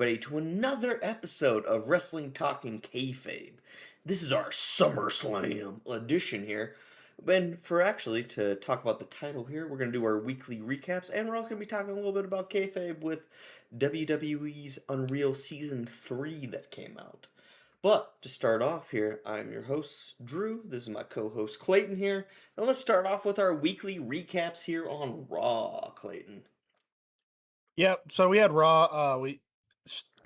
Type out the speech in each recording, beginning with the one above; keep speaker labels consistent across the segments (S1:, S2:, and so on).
S1: everybody, to another episode of Wrestling Talking Kayfabe. This is our SummerSlam edition here. And to talk about the title here, we're going to do our weekly recaps, and we're also going to be talking a little bit about kayfabe with WWE's Unreal Season 3 that came out. But to start off here, I'm your host, Drew. This is my co-host, Clayton here. And let's start off with our weekly recaps here on Raw, Clayton.
S2: Yep. So we had Raw.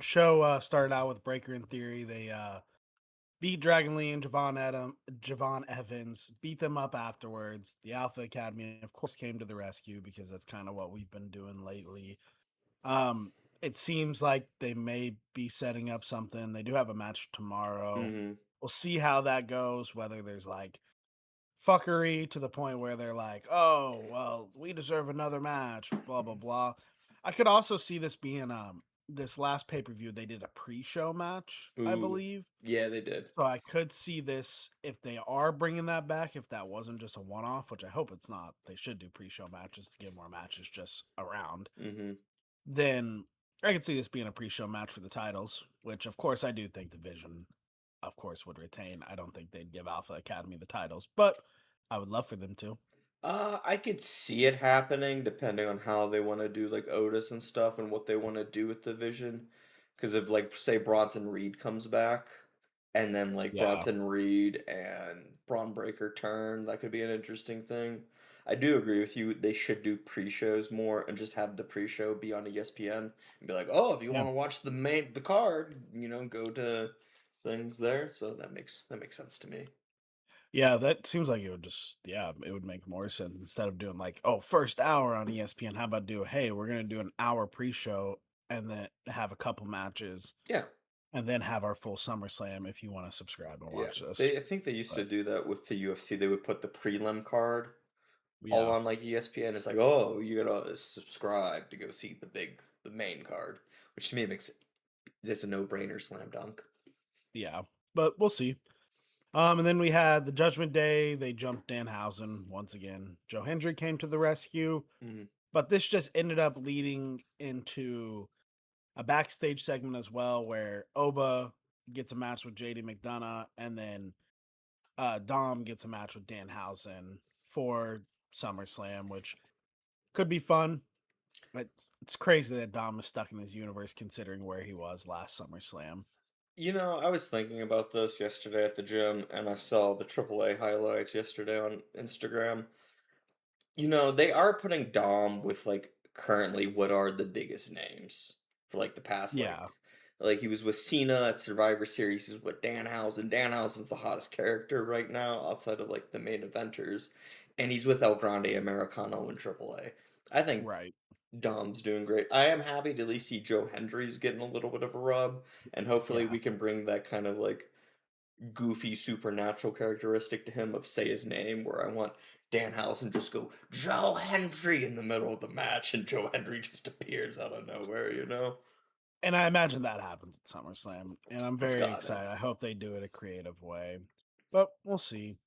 S2: Show started out with Breaker in Theory. They beat Dragon Lee and Javon Evans, beat them up afterwards. The Alpha Academy, of course, came to the rescue because that's kind of what we've been doing lately. It seems like they may be setting up something. They do have a match tomorrow.
S1: Mm-hmm.
S2: We'll see how that goes. Whether there's like fuckery to the point where they're like, "Oh, well, we deserve another match." Blah blah blah. I could also see this being this last pay-per-view they did a pre-show match, I
S1: Ooh,
S2: believe.
S1: yeah, they did.
S2: So I could see this if they are bringing that back, if that wasn't just a one-off, which I hope it's not. They should do pre-show matches to get more matches just around.
S1: Mm-hmm.
S2: Then I could see this being a pre-show match for the titles, which of course I do think the Vision, of course, would retain. I don't think they'd give Alpha Academy the titles, but I would love for them to.
S1: I could see it happening depending on how they want to do like Otis and stuff and what they want to do with the Vision. Because if like say Bronson Reed comes back, and then like
S2: Yeah.
S1: Bronson Reed and Braun Breaker turn, that could be an interesting thing. I do agree with you. They should do pre-shows more and just have the pre-show be on ESPN and be like, oh, if you
S2: Yeah.
S1: want to watch the card, go to things there. So that makes sense to me.
S2: Yeah, that seems like it would just it would make more sense instead of doing like, oh, first hour on ESPN. How about hey, we're gonna do an hour pre-show and then have a couple matches
S1: Yeah.
S2: and then have our full SummerSlam if you want to subscribe and
S1: Yeah,
S2: watch this.
S1: I think they used to
S2: But
S1: do that with the UFC. They would put the prelim card all
S2: yeah.
S1: on like ESPN. It's like, oh, you gotta subscribe to go see the main card, which to me makes this a no-brainer slam dunk.
S2: Yeah. But we'll see. And then we had the Judgment Day. They jumped Danhausen once again. Joe Hendry came to the rescue,
S1: Mm-hmm.
S2: but this just ended up leading into a backstage segment as well, where Oba gets a match with JD McDonough, and then Dom gets a match with Danhausen for SummerSlam, which could be fun. But it's crazy that Dom is stuck in this universe considering where he was last SummerSlam.
S1: I was thinking about this yesterday at the gym, and I saw the AAA highlights yesterday on Instagram. They are putting Dom with like currently what are the biggest names for like the past
S2: Yeah.
S1: like he was with Cena at Survivor Series. He's with Danhausen. Danhausen's the hottest character right now outside of like the main eventers, and he's with El Grande Americano in AAA. I think
S2: Right.
S1: Dom's doing great. I am happy to at least see Joe Hendry's getting a little bit of a rub, and hopefully
S2: Yeah.
S1: we can bring that kind of like goofy supernatural characteristic to him of say his name, where I want Danhausen just go Joe Hendry in the middle of the match, and Joe Hendry just appears out of nowhere.
S2: And I imagine that happens at SummerSlam. And I'm
S1: It's
S2: very
S1: gotta.
S2: excited. I hope they do it a creative way. But we'll see.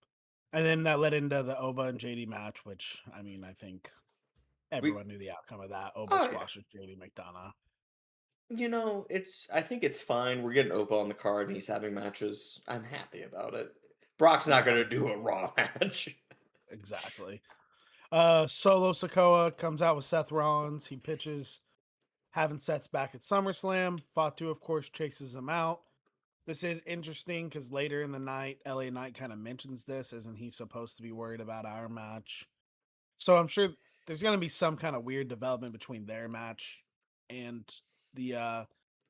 S2: And then that led into the Oba and JD match, which I mean, I think
S1: We
S2: everyone knew the outcome of that. Oba
S1: oh yeah.
S2: squashes JD McDonough.
S1: I think it's fine. We're getting Opa on the card and he's having matches. I'm happy about it. Brock's not
S2: Yeah,
S1: gonna do a Raw match.
S2: exactly. Solo Sokoa comes out with Seth Rollins. He pitches, having Seth's back at SummerSlam. Fatu, of course, chases him out. This is interesting because later in the night, LA Knight kind of mentions this. Isn't he supposed to be worried about our match? So I'm sure there's going to be some kind of weird development between their match and the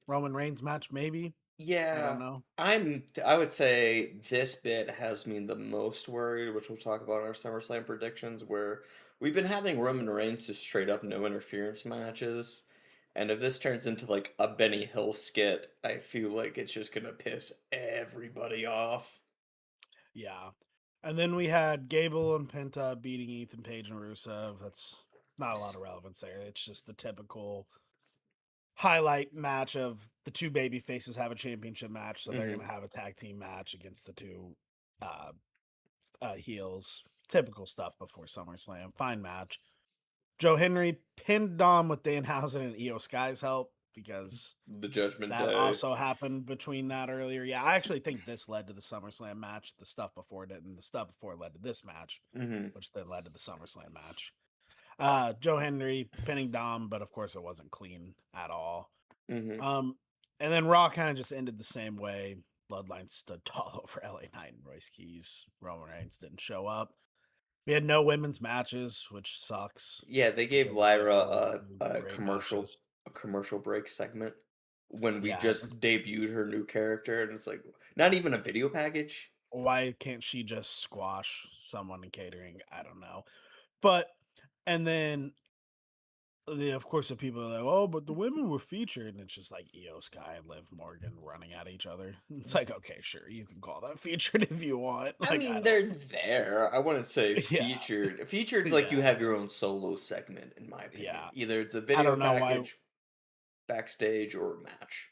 S2: Roman Reigns match, maybe. I don't
S1: Yeah,
S2: know.
S1: I would say this bit has me the most worried, which we'll talk about in our SummerSlam predictions, where we've been having Roman Reigns just straight up no interference matches. And if this turns into like a Benny Hill skit, I feel like it's just gonna piss everybody off.
S2: Yeah. And then we had Gable and Penta beating Ethan Page and Rusev. That's not a lot of relevance there. It's just the typical highlight match of the two baby faces have a championship match, so they're
S1: Hmm.
S2: going to have a tag team match against the two uh, heels. Typical stuff before SummerSlam. Fine match. Joe Henry pinned Dom with Danhausen and Io Sky's help because
S1: The Judgment
S2: that
S1: Day.
S2: also happened between that earlier. Yeah, I actually think this led to the SummerSlam match. The stuff before it didn't. The stuff before led to this match,
S1: Mhm.
S2: which then led to the SummerSlam match. Joe Henry pinning Dom, but of course it wasn't clean at all.
S1: Mhm.
S2: Um, and then Raw kind of just ended the same way. Bloodline stood tall over LA Knight and Royce Keys. Roman Reigns didn't show up. We had no women's matches, which sucks
S1: Yeah, they gave
S2: because they
S1: Lyra
S2: always do
S1: a
S2: great matches.
S1: commercial break segment when we
S2: Yeah,
S1: just debuted her new character, and it's like not even a video package.
S2: why can't she just squash someone in catering? I don't know. But and then of course the people are like, oh, but the women were featured, and it's just like Io Sky and Liv Morgan running at each other. It's like, okay, sure, you can call that featured if you want.
S1: I
S2: Like, I
S1: mean,
S2: don't
S1: they're there. I wouldn't say
S2: yeah,
S1: featured. Featured's like you
S2: yeah,
S1: have your own solo segment, in my opinion.
S2: yeah.
S1: Either it's a
S2: I
S1: video
S2: don't know why
S1: package, backstage, or a match.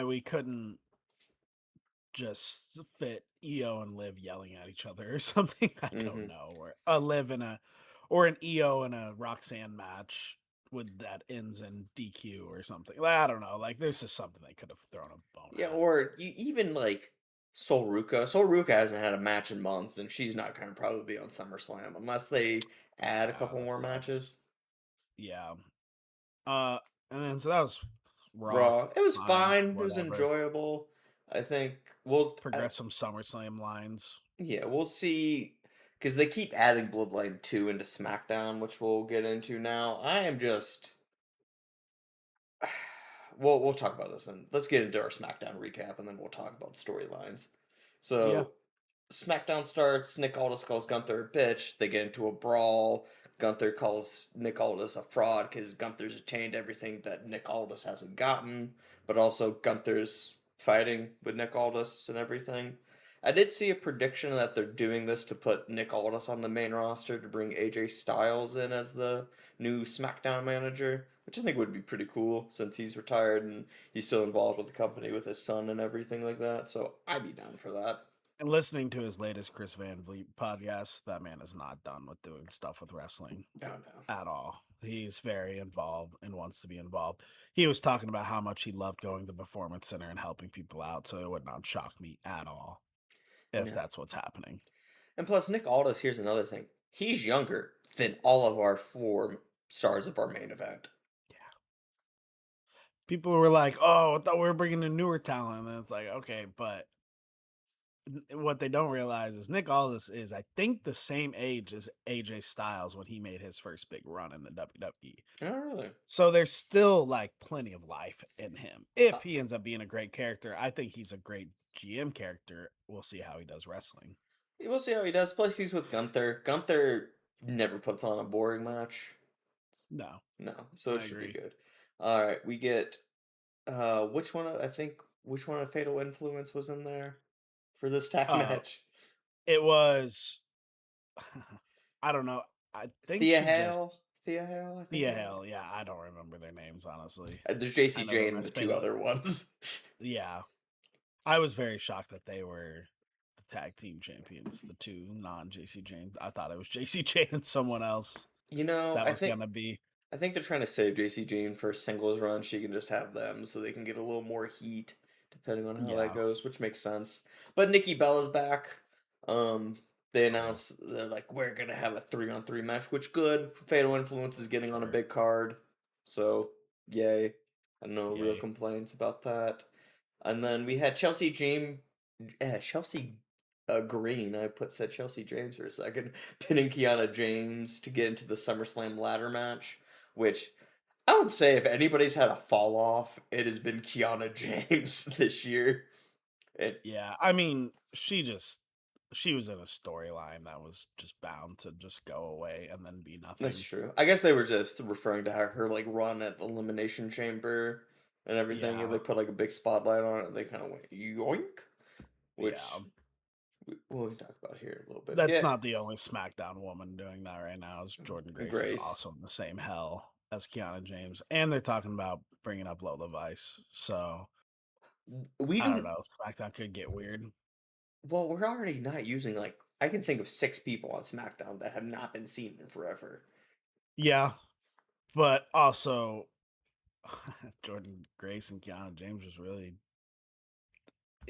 S2: we couldn't just fit Io and Liv yelling at each other or something. I don't
S1: Hmm.
S2: know. Or a Liv in a or an Io and a Roxanne match with that ends in DQ or something. Like, I don't know. Like there's just something they could have thrown a bone
S1: Yeah,
S2: at.
S1: or you even like Sol Ruka. Sol Ruka hasn't had a match in months, and she's not going to probably be on SummerSlam unless they add a
S2: Yeah,
S1: couple
S2: that
S1: more
S2: sucks.
S1: matches.
S2: Yeah. Uh and then so that was Raw.
S1: Raw. It was
S2: Fine,
S1: fine. It was
S2: whatever.
S1: enjoyable. I think
S2: Progress some SummerSlam lines.
S1: yeah, we'll see because they keep adding Bloodline 2 into SmackDown, which we'll get into now. I am just we'll talk about this and let's get into our SmackDown recap and then we'll talk about storylines.
S2: Yeah.
S1: So SmackDown starts. Nick Aldis calls Gunther a bitch. They get into a brawl. Gunther calls Nick Aldis a fraud because Gunther's attained everything that Nick Aldis hasn't gotten, but also Gunther's fighting with Nick Aldis and everything. I did see a prediction that they're doing this to put Nick Aldis on the main roster to bring AJ Styles in as the new SmackDown manager, which I think would be pretty cool since he's retired and he's still involved with the company with his son and everything like that. So I'd be down for that.
S2: And listening to his latest Chris Van Vliet podcast, that man is not done with doing stuff with wrestling
S1: Oh no.
S2: at all. He's very involved and wants to be involved. He was talking about how much he loved going to the performance center and helping people out, so it would not shock me at all if
S1: No.
S2: that's what's happening.
S1: And plus, Nick Aldis, here's another thing. He's younger than all of our four stars of our main event.
S2: Yeah. People were like, "Oh, I thought we were bringing in newer talent," and then it's like, okay, but what they don't realize is Nick Aldis is, I think, the same age as AJ Styles when he made his first big run in the WWE.
S1: Oh, really?
S2: So there's still like plenty of life in him.
S1: Uh,
S2: If he ends up being a great character, I think he's a great GM character. We'll see how he does wrestling.
S1: we'll see how he does. Plus, he's with Gunther. Gunther never puts on a boring match.
S2: No,
S1: No, so it
S2: I
S1: should be
S2: agree.
S1: good. All right, we get which one? I think which one of Fatal Influence was in there for this tag
S2: Uh,
S1: match?
S2: it was, I don't know. I think
S1: Thea
S2: she just
S1: Hale. Thea Hale, I think
S2: Thea
S1: it was.
S2: Hale. Yeah, I don't remember their names honestly.
S1: There's
S2: I
S1: JC
S2: know them
S1: Jane and
S2: as
S1: the two
S2: Fatal.
S1: other ones.
S2: Yeah, I was very shocked that they were the tag team champions, the two non JC Jane. I thought it was JC Jane and someone else
S1: You know,
S2: that was gonna be.
S1: I think they're trying to save JC Jane for a singles run. She can just have them so they can get a little more heat depending on how that
S2: Yeah,
S1: goes, which makes sense. But Nikki Bella's back. Um, they
S2: cool.
S1: announced they're like we're gonna have a 3-on-3 match, which good. Fatal Influence is getting on a
S2: Sure.
S1: big card, so yay. I no real
S2: Yay.
S1: complaints about that. And then we had Chelsea Green. I said Chelsea James for a second, pinning Kiana James to get into the SummerSlam ladder match, which I would say if anybody's had a fall off, it has been Kiana James this year. And
S2: Yeah, I mean, she was in a storyline that was just bound to just go away and then be
S1: that's
S2: nothing.
S1: true. I guess they were just referring to her like run at the Elimination Chamber and everything, and
S2: Yeah,
S1: they put like a big spotlight on it. And they kind of went yoink,
S2: yeah.
S1: which we'll talk about here a little bit.
S2: That's
S1: Yeah,
S2: not the only SmackDown woman doing that right now. Is Jordan Grace is
S1: Grace.
S2: also in the same hell as Kiana James, and they're talking about bringing up Lola Vice. So
S1: We
S2: I don't
S1: do
S2: know. SmackDown could get weird.
S1: well. We're already not using like I can think of 6 people on SmackDown that have not been seen in forever.
S2: Yeah, but also Jordan Grace and Keanu James was really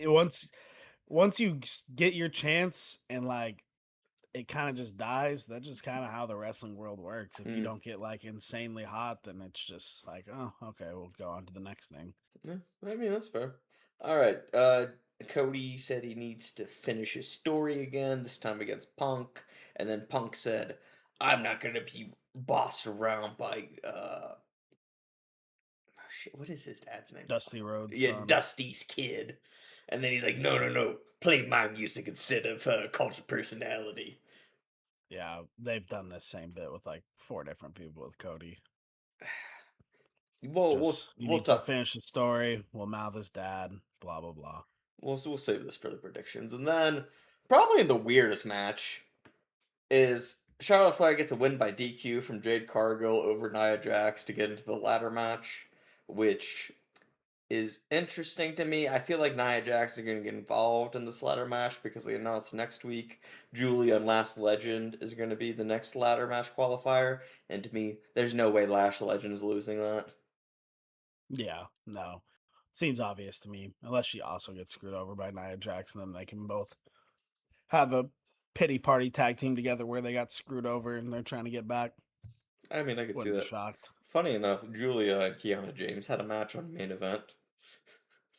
S2: once you get your chance and like it kind of just dies. That's just kind of how the wrestling world works. If you
S1: Mm,
S2: don't get like insanely hot, then it's just like, oh, okay, we'll go on to the next thing.
S1: yeah, I mean, that's fair. All right. Cody said he needs to finish his story again, this time against Punk. And then Punk said, I'm not going to be bossed around by, shit, what is his dad's name?
S2: Dusty Rhodes'
S1: Yeah,
S2: son.
S1: Dusty's kid. And then he's like, no, no, no, play my music instead of Cult of Personality.
S2: Yeah, they've done this same bit with like 4 different people with Cody.
S1: We'll, we'll,
S2: Just he
S1: we'll
S2: needs to
S1: talk.
S2: finish the story. We'll mouth his dad. Blah blah blah.
S1: We'll save this for the predictions. And then, probably the weirdest match is Charlotte Flair gets a win by DQ from Jade Cargill over Nia Jax to get into the ladder match, which is interesting to me. I feel like Nia Jax is going to get involved in this ladder match because they announced next week Julia and Last Legend is going to be the next ladder match qualifier, and to me, there's no way Last Legend is losing that.
S2: Yeah, no. Seems obvious to me. Unless she also gets screwed over by Nia Jax, then they can both have a pity party tag team together where they got screwed over and they're trying to get back.
S1: I mean, I could see
S2: Wouldn't be
S1: that.
S2: shocked.
S1: Funny enough, Julia and Kiana James had a match on main event.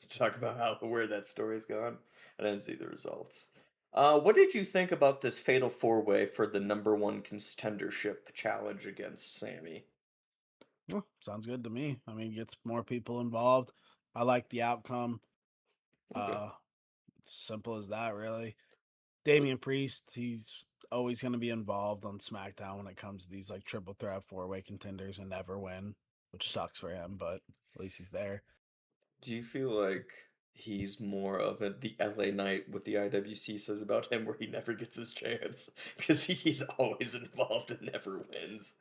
S1: Talk about how where that story's gone. I didn't see the results. What did you think about this fatal four way for the number one contendership challenge against Sammy?
S2: Well, sounds good to me. I mean, gets more people involved. I like the outcome.
S1: Okay.
S2: Uh, it's simple as that, really. Damian Priest, he's always going to be involved on SmackDown when it comes to these like triple threat 4-way contenders and never win, which sucks for him, but at least he's there.
S1: Do you feel like he's more of the LA Knight what the IWC says about him, where he never gets his chance because he's always involved and never wins?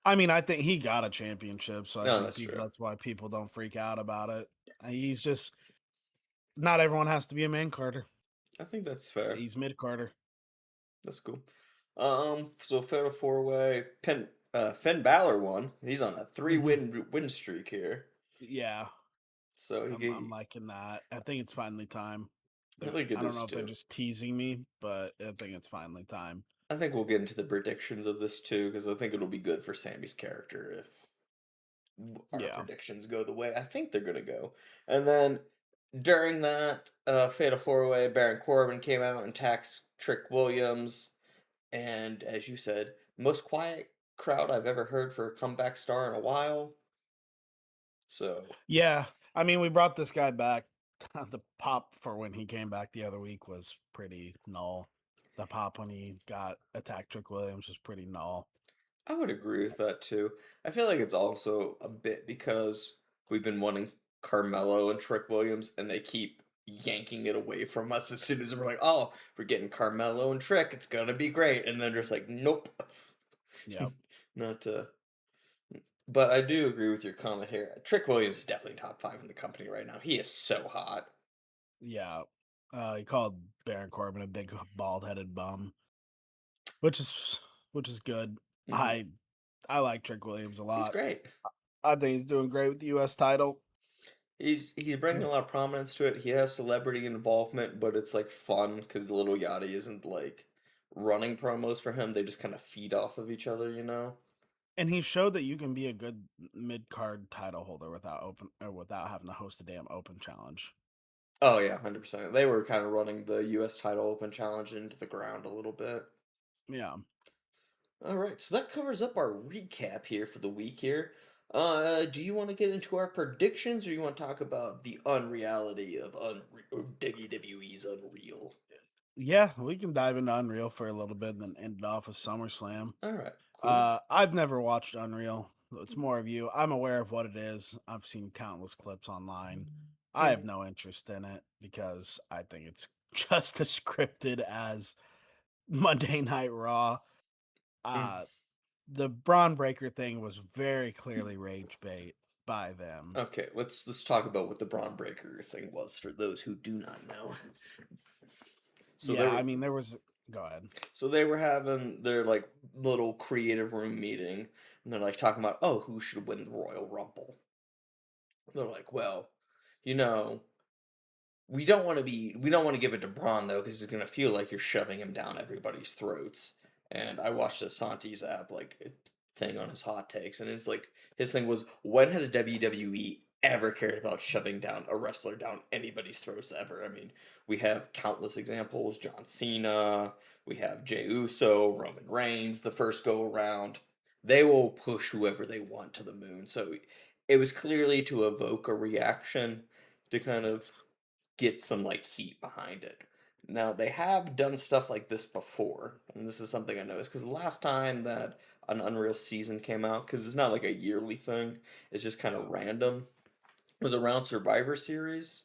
S2: I mean, I think he got a championship, so I
S1: No,
S2: think
S1: that's
S2: people
S1: true.
S2: that's why people don't freak out about it. He's just not everyone has to be a main Carter.
S1: I think that's fair.
S2: He's mid Carter.
S1: That's cool. So fatal four way. Finn Balor won. He's on a three
S2: Hmm.
S1: win streak here.
S2: Yeah,
S1: So
S2: I'm liking that. I think it's finally time.
S1: I think it
S2: I don't
S1: is
S2: know if they're
S1: too.
S2: just teasing me, but I think it's finally time.
S1: I think we'll get into the predictions of this too, because I think it'll be good for Sammy's character if our
S2: Yeah.
S1: predictions go the way I think they're gonna go. And then during that Fatal Four Way, Baron Corbin came out and taxed Trick Williams, and as you said, most quiet crowd I've ever heard for a comeback star in a while. So
S2: Yeah. I mean, we brought this guy back. The pop for when he came back the other week was pretty null. The pop when he got attacked Trick Williams was pretty null.
S1: I would agree with that too. I feel like it's also a bit because we've been wanting Carmelo and Trick Williams, and they keep yanking it away from us as soon as we're like, oh, we're getting Carmelo and Trick, it's gonna be great. And then they're just like, nope.
S2: Yeah.
S1: Not but I do agree with your comment here. Trick Williams is definitely top five in the company right now. He is so hot.
S2: Yeah. He called Baron Corbin a big bald headed bum, which is which is good.
S1: Hmm.
S2: I like Trick Williams a
S1: He's
S2: lot.
S1: great.
S2: I think he's doing great with the US title.
S1: He's bringing a lot of prominence to it. He has celebrity involvement, but it's like fun because the little Yachty isn't like running promos for him. They just kind of feed off of each other, you know.
S2: And he showed that you can be a good mid card title holder without without having to host a damn open challenge.
S1: Oh yeah, 100%. They were kind of running the U.S. title open challenge into the ground a little bit.
S2: Yeah.
S1: All right, so that covers up our recap here for the week here. Do you want to get into our predictions, or you want to talk about the unreality of WWE's Unreal?
S2: Yeah, we can dive into Unreal for a little bit and then end it off with SummerSlam.
S1: All right, cool.
S2: I've never watched Unreal. It's more of you. I'm aware of what it is. I've seen countless clips online. I
S1: Yeah.
S2: have no interest in it because I think it's just as scripted as Monday Night Raw.
S1: Mm.
S2: Uh, the Braun Breaker thing was very clearly rage bait by them.
S1: Okay, let's talk about what the Braun Breaker thing was for those who do not know. So they
S2: Yeah,
S1: were
S2: I mean, there was. Go ahead.
S1: so they were having their like little creative room meeting, and they're like talking about, oh, who should win the Royal Rumble. They're like, well, you know, we don't want to give it to Braun though, because it's gonna feel like you're shoving him down everybody's throats. And I watched the Santi's app thing on his hot takes, and it's like his thing was, when has WWE ever cared about shoving down a wrestler down anybody's throats ever? I mean, we have countless examples: John Cena, we have Jey Uso, Roman Reigns, the first go around. They will push whoever they want to the moon. So it was clearly to evoke a reaction to kind of get some like heat behind it. Now they have done stuff like this before, and this is something I noticed because the last time that an Unreal season came out, because it's not like a yearly thing, it's just kind
S2: Yeah.
S1: of random. It was around Survivor Series,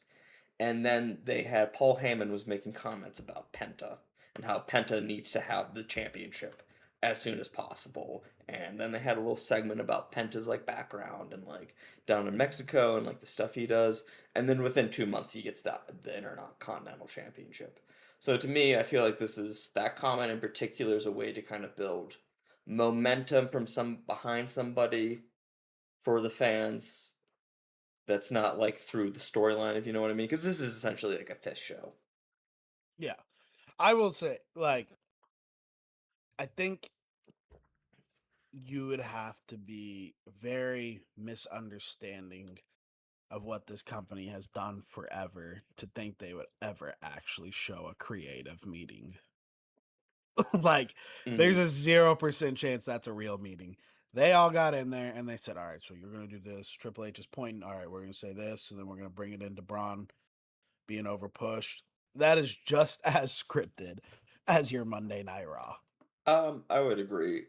S1: and then they had Paul Heyman was making comments about Penta and how Penta needs to have the championship as soon as possible. And then they had a little segment about Penta's like background and like down in Mexico and like the stuff he does. And then within 2 months he gets the Intercontinental Championship. So to me, I feel like this is that comment in particular is a way to kind of build momentum from some behind somebody for the fans that's not like through the storyline, if you know what I mean. Because this is essentially like a fifth show.
S2: Yeah. I will say, like, I think you would have to be very misunderstanding of what this company has done forever to think they would ever actually show a creative meeting. Like, there's
S1: Hmm.
S2: a 0% chance that's a real meeting. They all got in there and they said, all right, so you're going to do this. Triple H is pointing, all right, we're going to say this, and then we're going to bring it into Braun being over pushed. That is just as scripted as your Monday Night Raw.
S1: I would agree.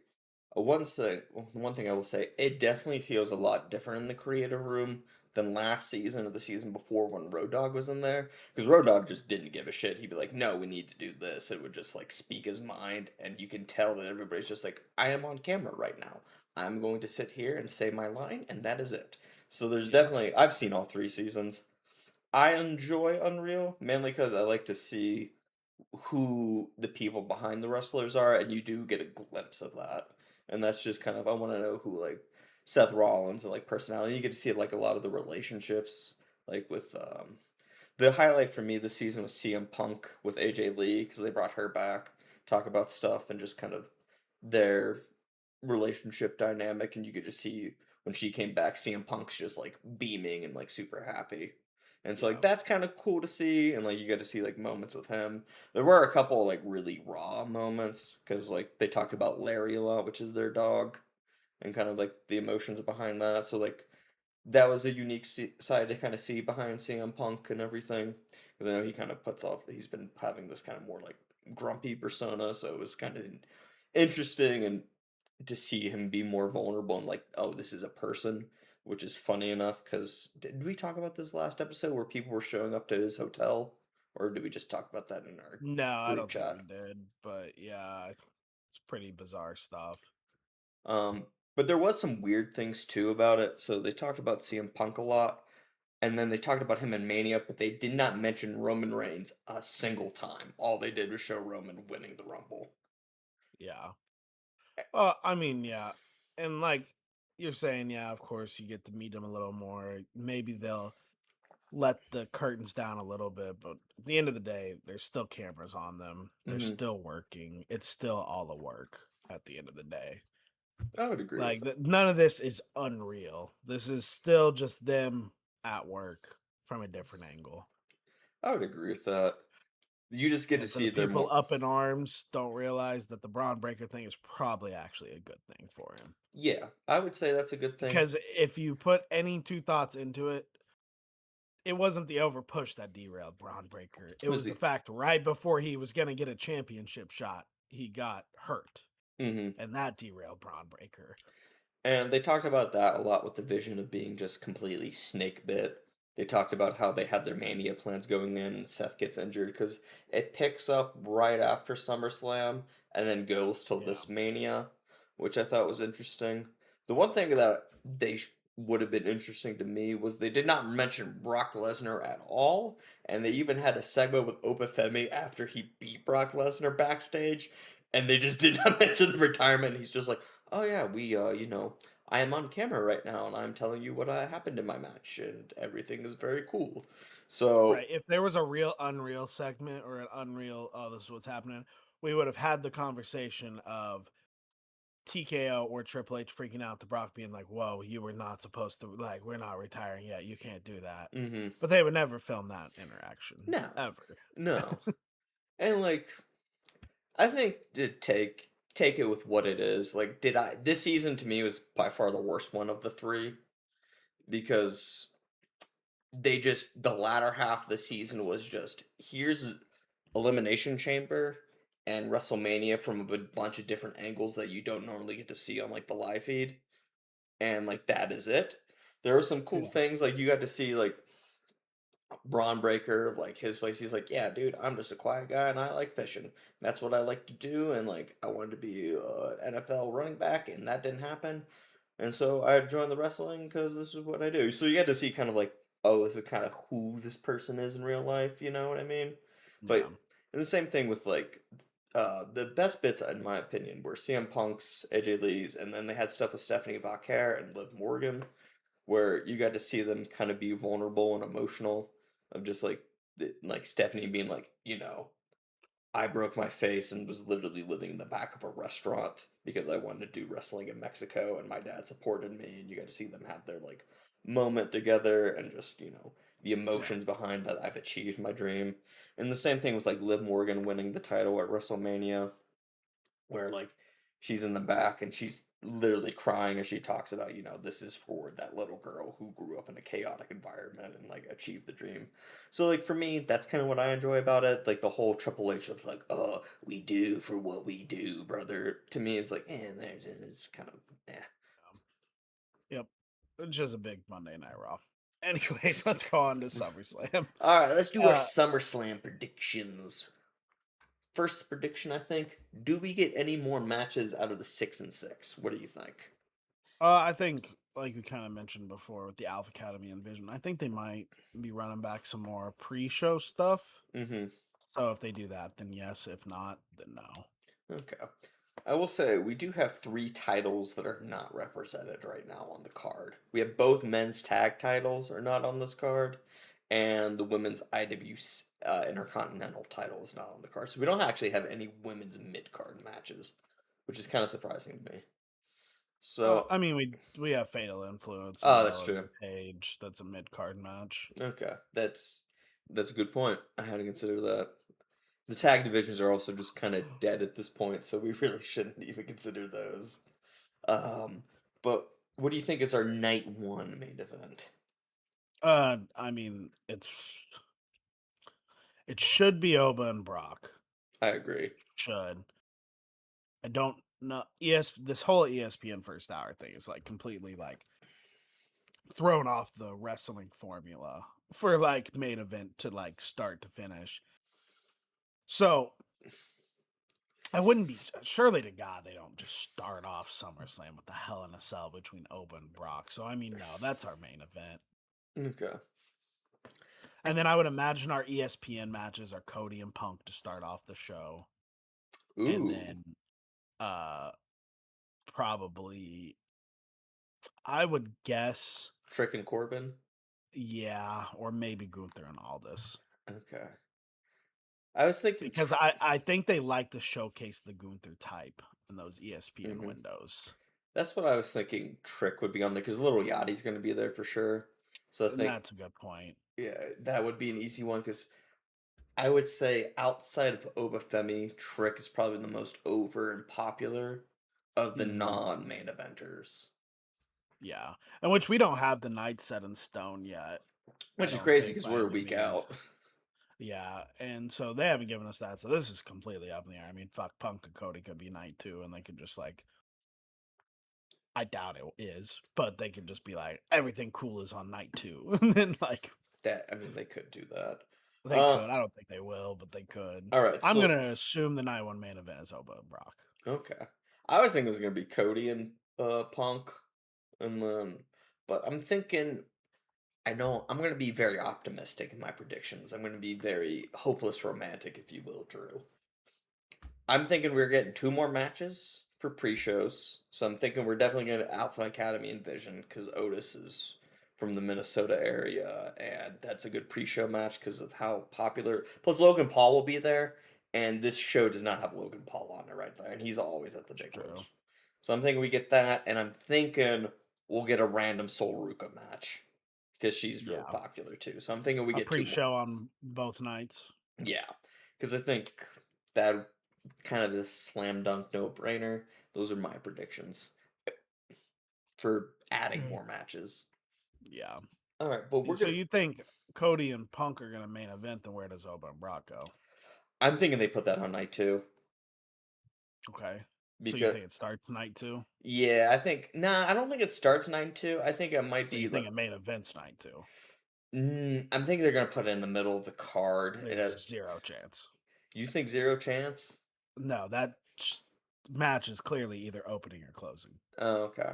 S1: One thing I will say, it definitely feels a lot different in the creative room than last season or the season before when Road Dogg was in there. Because Road Dogg just didn't give a shit. He'd be like, "No, we need to do this." It would just like speak his mind, and you can tell that everybody's just like, "I am on camera right now. I'm going to sit here and say my line, and that is it." So there's
S2: Yeah.
S1: definitely I've seen all three seasons. I enjoy Unreal mainly because I like to see who the people behind the wrestlers are, and you do get a glimpse of that. And that's just kind of I want to know who like Seth Rollins and like personality. You get to see like a lot of the relationships, like with the highlight for me this season was CM Punk with AJ Lee because they brought her back, talk about stuff and just kind of their relationship dynamic, and you could just see when she came back, CM Punk's just like beaming and like super happy. And so like
S2: Yeah.
S1: that's kind of cool to see, and like you get to see like moments with him. There were a couple like really raw moments because like they talked about Larry a lot, which is their dog, and kind of like the emotions behind that. So like that was a unique side to kind of see behind CM Punk and everything. Because I know he kind of puts off, he's been having this kind of more like grumpy persona, so it was kind of interesting and to see him be more vulnerable and like, oh, this is a person, which is funny enough. Because did we talk about this last episode where people were showing up to his hotel, or did we just talk about that in our
S2: No, I
S1: group
S2: don't think
S1: chat?
S2: we did, but yeah, it's pretty bizarre stuff.
S1: Um, but there was some weird things too about it. So they talked about CM Punk a lot, and then they talked about him in Mania, but they did not mention Roman Reigns a single time. All they did was show Roman winning the Rumble.
S2: Yeah. I mean, yeah. And like you're saying, yeah, of course you get to meet them a little more. Maybe they'll let the curtains down a little bit, but at the end of the day, there's still cameras on them. They're
S1: Hmm.
S2: still working. It's still all the work at the end of the day.
S1: I would agree with
S2: Like
S1: that.
S2: none of this is unreal. This is still just them at work from a different angle.
S1: I would agree with that. You just get to
S2: And for the
S1: see their
S2: people
S1: more.
S2: up in arms, don't realize that the Braun Breaker thing is probably actually a good thing for him.
S1: Yeah, I would say that's a good thing.
S2: Because if you put any two thoughts into it, it wasn't the over push that derailed Braun Breaker. It
S1: It was
S2: was the
S1: the.
S2: fact right before he was going to get a championship shot, he got hurt,
S1: Hmm.
S2: and that derailed Braun Breaker.
S1: And they talked about that a lot with the vision of being just completely snake bit. They talked about how they had their Mania plans going in, and Seth gets injured because it picks up right after SummerSlam and then goes till
S2: Yeah,
S1: this Mania, which I thought was interesting. The one thing that would have been interesting to me was they did not mention Brock Lesnar at all, and they even had a segment with Opa Femi after he beat Brock Lesnar backstage, and they just did not mention the retirement. He's just like, "Oh yeah, I am on camera right now, and I'm telling you what happened in my match, and everything is very cool." So,
S2: Right. If there was a real Unreal segment or an Unreal, oh, this is what's happening, we would have had the conversation of TKO or Triple H freaking out to Brock being like, "Whoa, you were not supposed to like, we're not retiring yet. You can't do that."
S1: mhm.
S2: But they would never film that interaction
S1: No,
S2: ever.
S1: no, and like I think to take it with what it is. Like, did I this season to me was by far the worst one of the three because they just the latter half of the season was just here's Elimination Chamber and WrestleMania from a bunch of different angles that you don't normally get to see on like the live feed, and like that is it. There were some cool
S2: Yeah,
S1: things like you got to see like Braun Breaker of like his place. He's like, yeah, dude, I'm just a quiet guy and I like fishing. That's what I like to do. And like, I wanted to be an NFL running back, and that didn't happen. And so I joined the wrestling because this is what I do. So you get to see kind of like, oh, this is kind of who this person is in real life. You know what I mean?
S2: yeah,
S1: But and the same thing with like the best bits, in my opinion, were CM Punk's, AJ Lee's, and then they had stuff with Stephanie Vaquer and Liv Morgan where you got to see them kind of be vulnerable and emotional of just like Stephanie being like, I broke my face and was literally living in the back of a restaurant because I wanted to do wrestling in Mexico and my dad supported me, and you got to see them have their like moment together and just, the
S2: yeah,
S1: emotions behind that I've achieved my dream. And the same thing with like Liv Morgan winning the title at WrestleMania where like she's in the back and she's literally crying as she talks about, this is for that little girl who grew up in a chaotic environment and like achieved the dream. So like for me, that's kind of what I enjoy about it. Like the whole Triple H of like, oh, we do for what we do, brother. To me, it's like, there's it's kind of
S2: yep. Just a big Monday Night Raw. Anyways, let's go on to SummerSlam.
S1: All right, let's do our
S2: Uh,
S1: SummerSlam predictions. First prediction, I think. Do we get any more matches out of the 6 and 6? What do you think?
S2: I think, like we kind of mentioned before with the Alpha Academy and Vision, I think they might be running back some more pre-show stuff.
S1: Mm-hmm.
S2: So if they do that, then yes. If not, then no.
S1: Okay. I will say we do have three titles that are not represented right now on the card. We have both men's tag titles are not on this card, and the women's IW Intercontinental title is not on the card. So we don't actually have any women's mid card matches, which is kind of surprising to me. So,
S2: I mean, we have Fatal Influence as
S1: oh, that's
S2: well as
S1: true.
S2: a Page. That's a mid card match.
S1: Okay, that's a good point. I hadn't considered that. The tag divisions are also just kind of dead at this point, so we really shouldn't even consider those. Um, but what do you think is our night one main event?
S2: I mean, it should be Oba and Brock.
S1: I agree.
S2: Should. I don't know. This whole ESPN first hour thing is like completely like thrown off the wrestling formula for like main event to like start to finish. So I wouldn't be surely to God they don't just start off SummerSlam with the Hell in a Cell between Oba and Brock. So I mean, no, that's our main event.
S1: Okay. I
S2: And
S1: th-
S2: then I would imagine our ESPN matches are Cody and Punk to start off the show, and
S1: Ooh,
S2: then uh probably I would guess
S1: Trick and Corbin.
S2: yeah, or maybe Gunther and Aldis.
S1: Okay. I was thinking.
S2: Because I think they like to showcase the Gunther type in those ESPN
S1: Hmm.
S2: windows.
S1: That's what I was thinking. Trick would be on there because Little Yachty's going to be there for sure. So I
S2: And
S1: think,
S2: that's a good point.
S1: yeah, that would be an easy one because I would say outside of Obafemi, Trick is probably the most over and popular of the
S2: Hmm.
S1: non-main eventers.
S2: Yeah. And which we don't have the night set in stone yet. I
S1: Which is
S2: don't
S1: crazy
S2: think
S1: because
S2: by
S1: we're a
S2: any
S1: week
S2: means.
S1: out.
S2: Yeah. And so they haven't given us that. So this is completely up in the air. I mean, fuck, Punk and Cody could be night two, and they could just like, I doubt it is, but they could just be like, everything cool is on night two. And then like,
S1: That I mean, they could do that.
S2: they could. I don't think they will, but they could.
S1: All right.
S2: I'm
S1: So
S2: gonna assume the night one main event is Oba and Brock.
S1: okay, I was thinking it was gonna be Cody and Punk, and then, but I'm thinking I know I'm gonna be very optimistic in my predictions. I'm gonna be very hopeless romantic, if you will, Drew. I'm thinking we're getting 2 more matches for pre-shows. So I'm thinking we're definitely gonna Alpha Academy and Vision because Otis is from the Minnesota area, and that's a good pre-show match because of how popular. Plus, Logan Paul will be there, and this show does not have Logan Paul on it right there, and he's always at the
S2: It's
S1: big
S2: true.
S1: ones. So I'm thinking we get that, and I'm thinking we'll get a random Sol Ruka match because she's really
S2: Yeah.
S1: popular too. So I'm thinking we
S2: A
S1: get 2 more.
S2: pre-show on both nights.
S1: Yeah, because I think that kind of a slam dunk no brainer. Those are my predictions for adding
S2: Mm.
S1: more matches.
S2: Yeah.
S1: All right, but we're
S2: So
S1: gonna.
S2: you think Cody and Punk are gonna main event, then where does Oba and Brock go?
S1: I'm thinking they put that on night two
S2: Okay. So you
S1: because
S2: think it starts night two?
S1: yeah, I think I don't think it starts 9-2. I think it might
S2: So
S1: be
S2: you
S1: like
S2: think it main events night two?
S1: I'm thinking they're gonna put it in the middle of the card. It has.
S2: There's zero chance.
S1: You think zero chance?
S2: No, match is clearly either opening or closing.
S1: Oh, okay.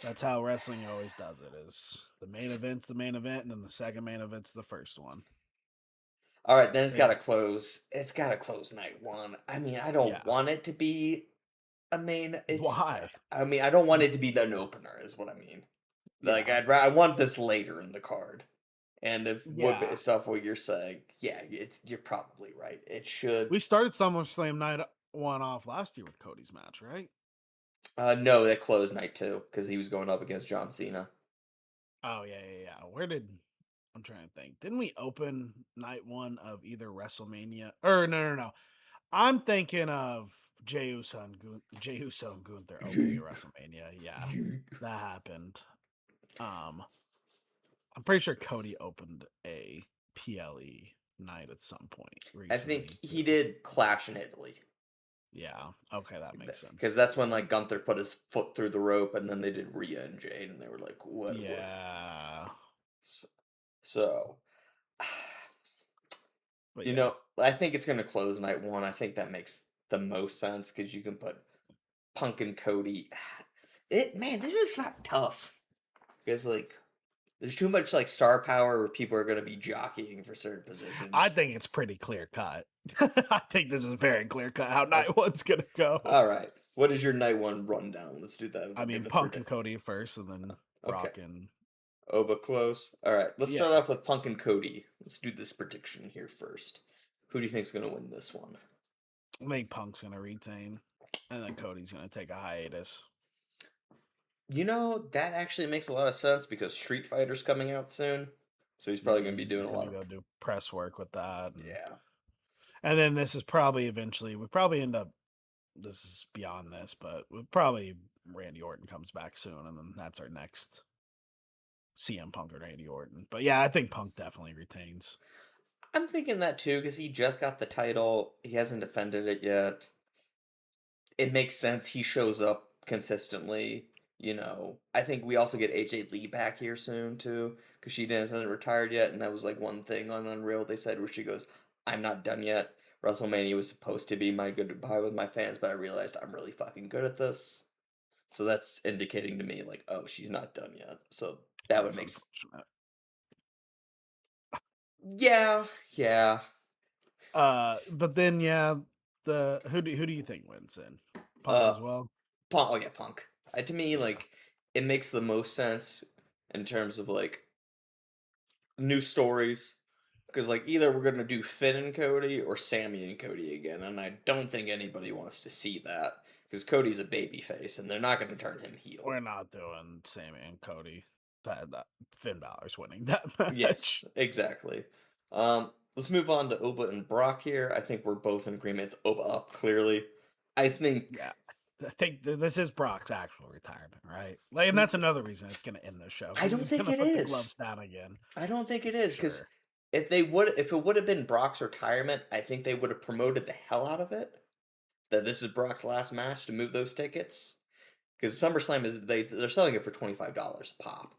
S2: That's how wrestling always does it. Is the main event's the main event, and then the second main event's the first one.
S1: All right, then it's got to
S2: It's
S1: close. It's got to close night one. I mean, I don't
S2: yeah.
S1: want it to be a main. It's.
S2: Why?
S1: I mean, I don't want it to be an opener. Is what I mean. Like
S2: Yeah.
S1: I want this later in the card. And if what
S2: Yeah.
S1: based off what you're saying, yeah, you're probably right. It should.
S2: We started SummerSlam night one off last year with Cody's match, right?
S1: No, that closed night two because he was going up against John Cena.
S2: Oh yeah. Where did I'm trying to think? Didn't we open night one of either WrestleMania or no? I'm thinking of Jey Uso and Gunther opening at WrestleMania. Yeah, that happened. Um, I'm pretty sure Cody opened a PLE night at some point
S1: I think
S2: recently
S1: he
S2: too.
S1: did Clash in Italy
S2: Yeah, okay, that makes
S1: because
S2: sense.
S1: that's when like Gunther put his foot through the rope, and then they did Rhea and Jade, and they were like, what?
S2: Yeah,
S1: So, so
S2: but yeah,
S1: I think it's gonna close night one. I think that makes the most sense because you can put Punk and Cody. It man, this is not tough because like there's too much like star power where people are going to be jockeying for certain
S2: I
S1: positions.
S2: think it's pretty clear cut. I think this is very clear cut how
S1: Okay.
S2: night one's gonna go.
S1: All right. What is your night one rundown? Let's do that.
S2: I
S1: We'll get
S2: mean,
S1: into
S2: Punk and
S1: predict.
S2: Cody first, and then
S1: Okay.
S2: Brock and
S1: Oba close. All right. Let's
S2: yeah.
S1: start off with Punk and Cody. Let's do this prediction here first. Who do you think's going to win this one?
S2: I think Punk's gonna retain, and then Cody's gonna take a hiatus.
S1: That actually makes a lot of sense because Street Fighter's coming out soon. So he's probably going to be doing
S2: He's
S1: a
S2: gonna
S1: lot of.
S2: go do press work with that,
S1: Yeah.
S2: and then this is probably eventually we probably end up. This is beyond this, but we probably Randy Orton comes back soon, and then that's our next CM Punk or Randy Orton. But yeah, I think Punk definitely retains.
S1: I'm thinking that too because he just got the title. He hasn't defended it yet. It makes sense he shows up consistently. I think we also get AJ Lee back here soon too, because she hasn't retired yet, and that was like one thing on Unreal they said where she goes, "I'm not done yet. WrestleMania was supposed to be my goodbye with my fans, but I realized I'm really fucking good at this." So that's indicating to me like, oh, she's not done yet. So that would
S2: That's
S1: make
S2: unfortunate.
S1: yeah, yeah.
S2: But then yeah, the who do you think wins then? Punk
S1: Uh,
S2: as well.
S1: Punk. Oh yeah, Punk. To me,
S2: Yeah,
S1: like, it makes the most sense in terms of like new stories. Because like either we're gonna do Finn and Cody or Sammy and Cody again, and I don't think anybody wants to see that because Cody's a baby face, and they're not gonna turn him heel.
S2: we're not doing Sammy and Cody. That Finn Balor's winning that
S1: Yes,
S2: match.
S1: exactly. Let's move on to Oba and Brock here. I think we're both in agreement. It's Oba up clearly. I think.
S2: Yeah. I think this is Brock's actual retirement, right? Like, and that's another reason it's going to end the show
S1: I
S2: because
S1: don't
S2: he's
S1: think
S2: going to
S1: it
S2: put the
S1: is.
S2: gloves down again.
S1: I don't think it is because
S2: Sure.
S1: if it would have been Brock's retirement, I think they would have promoted the hell out of it. That this is Brock's last match to move those tickets because SummerSlam is they're selling it for $25 a pop.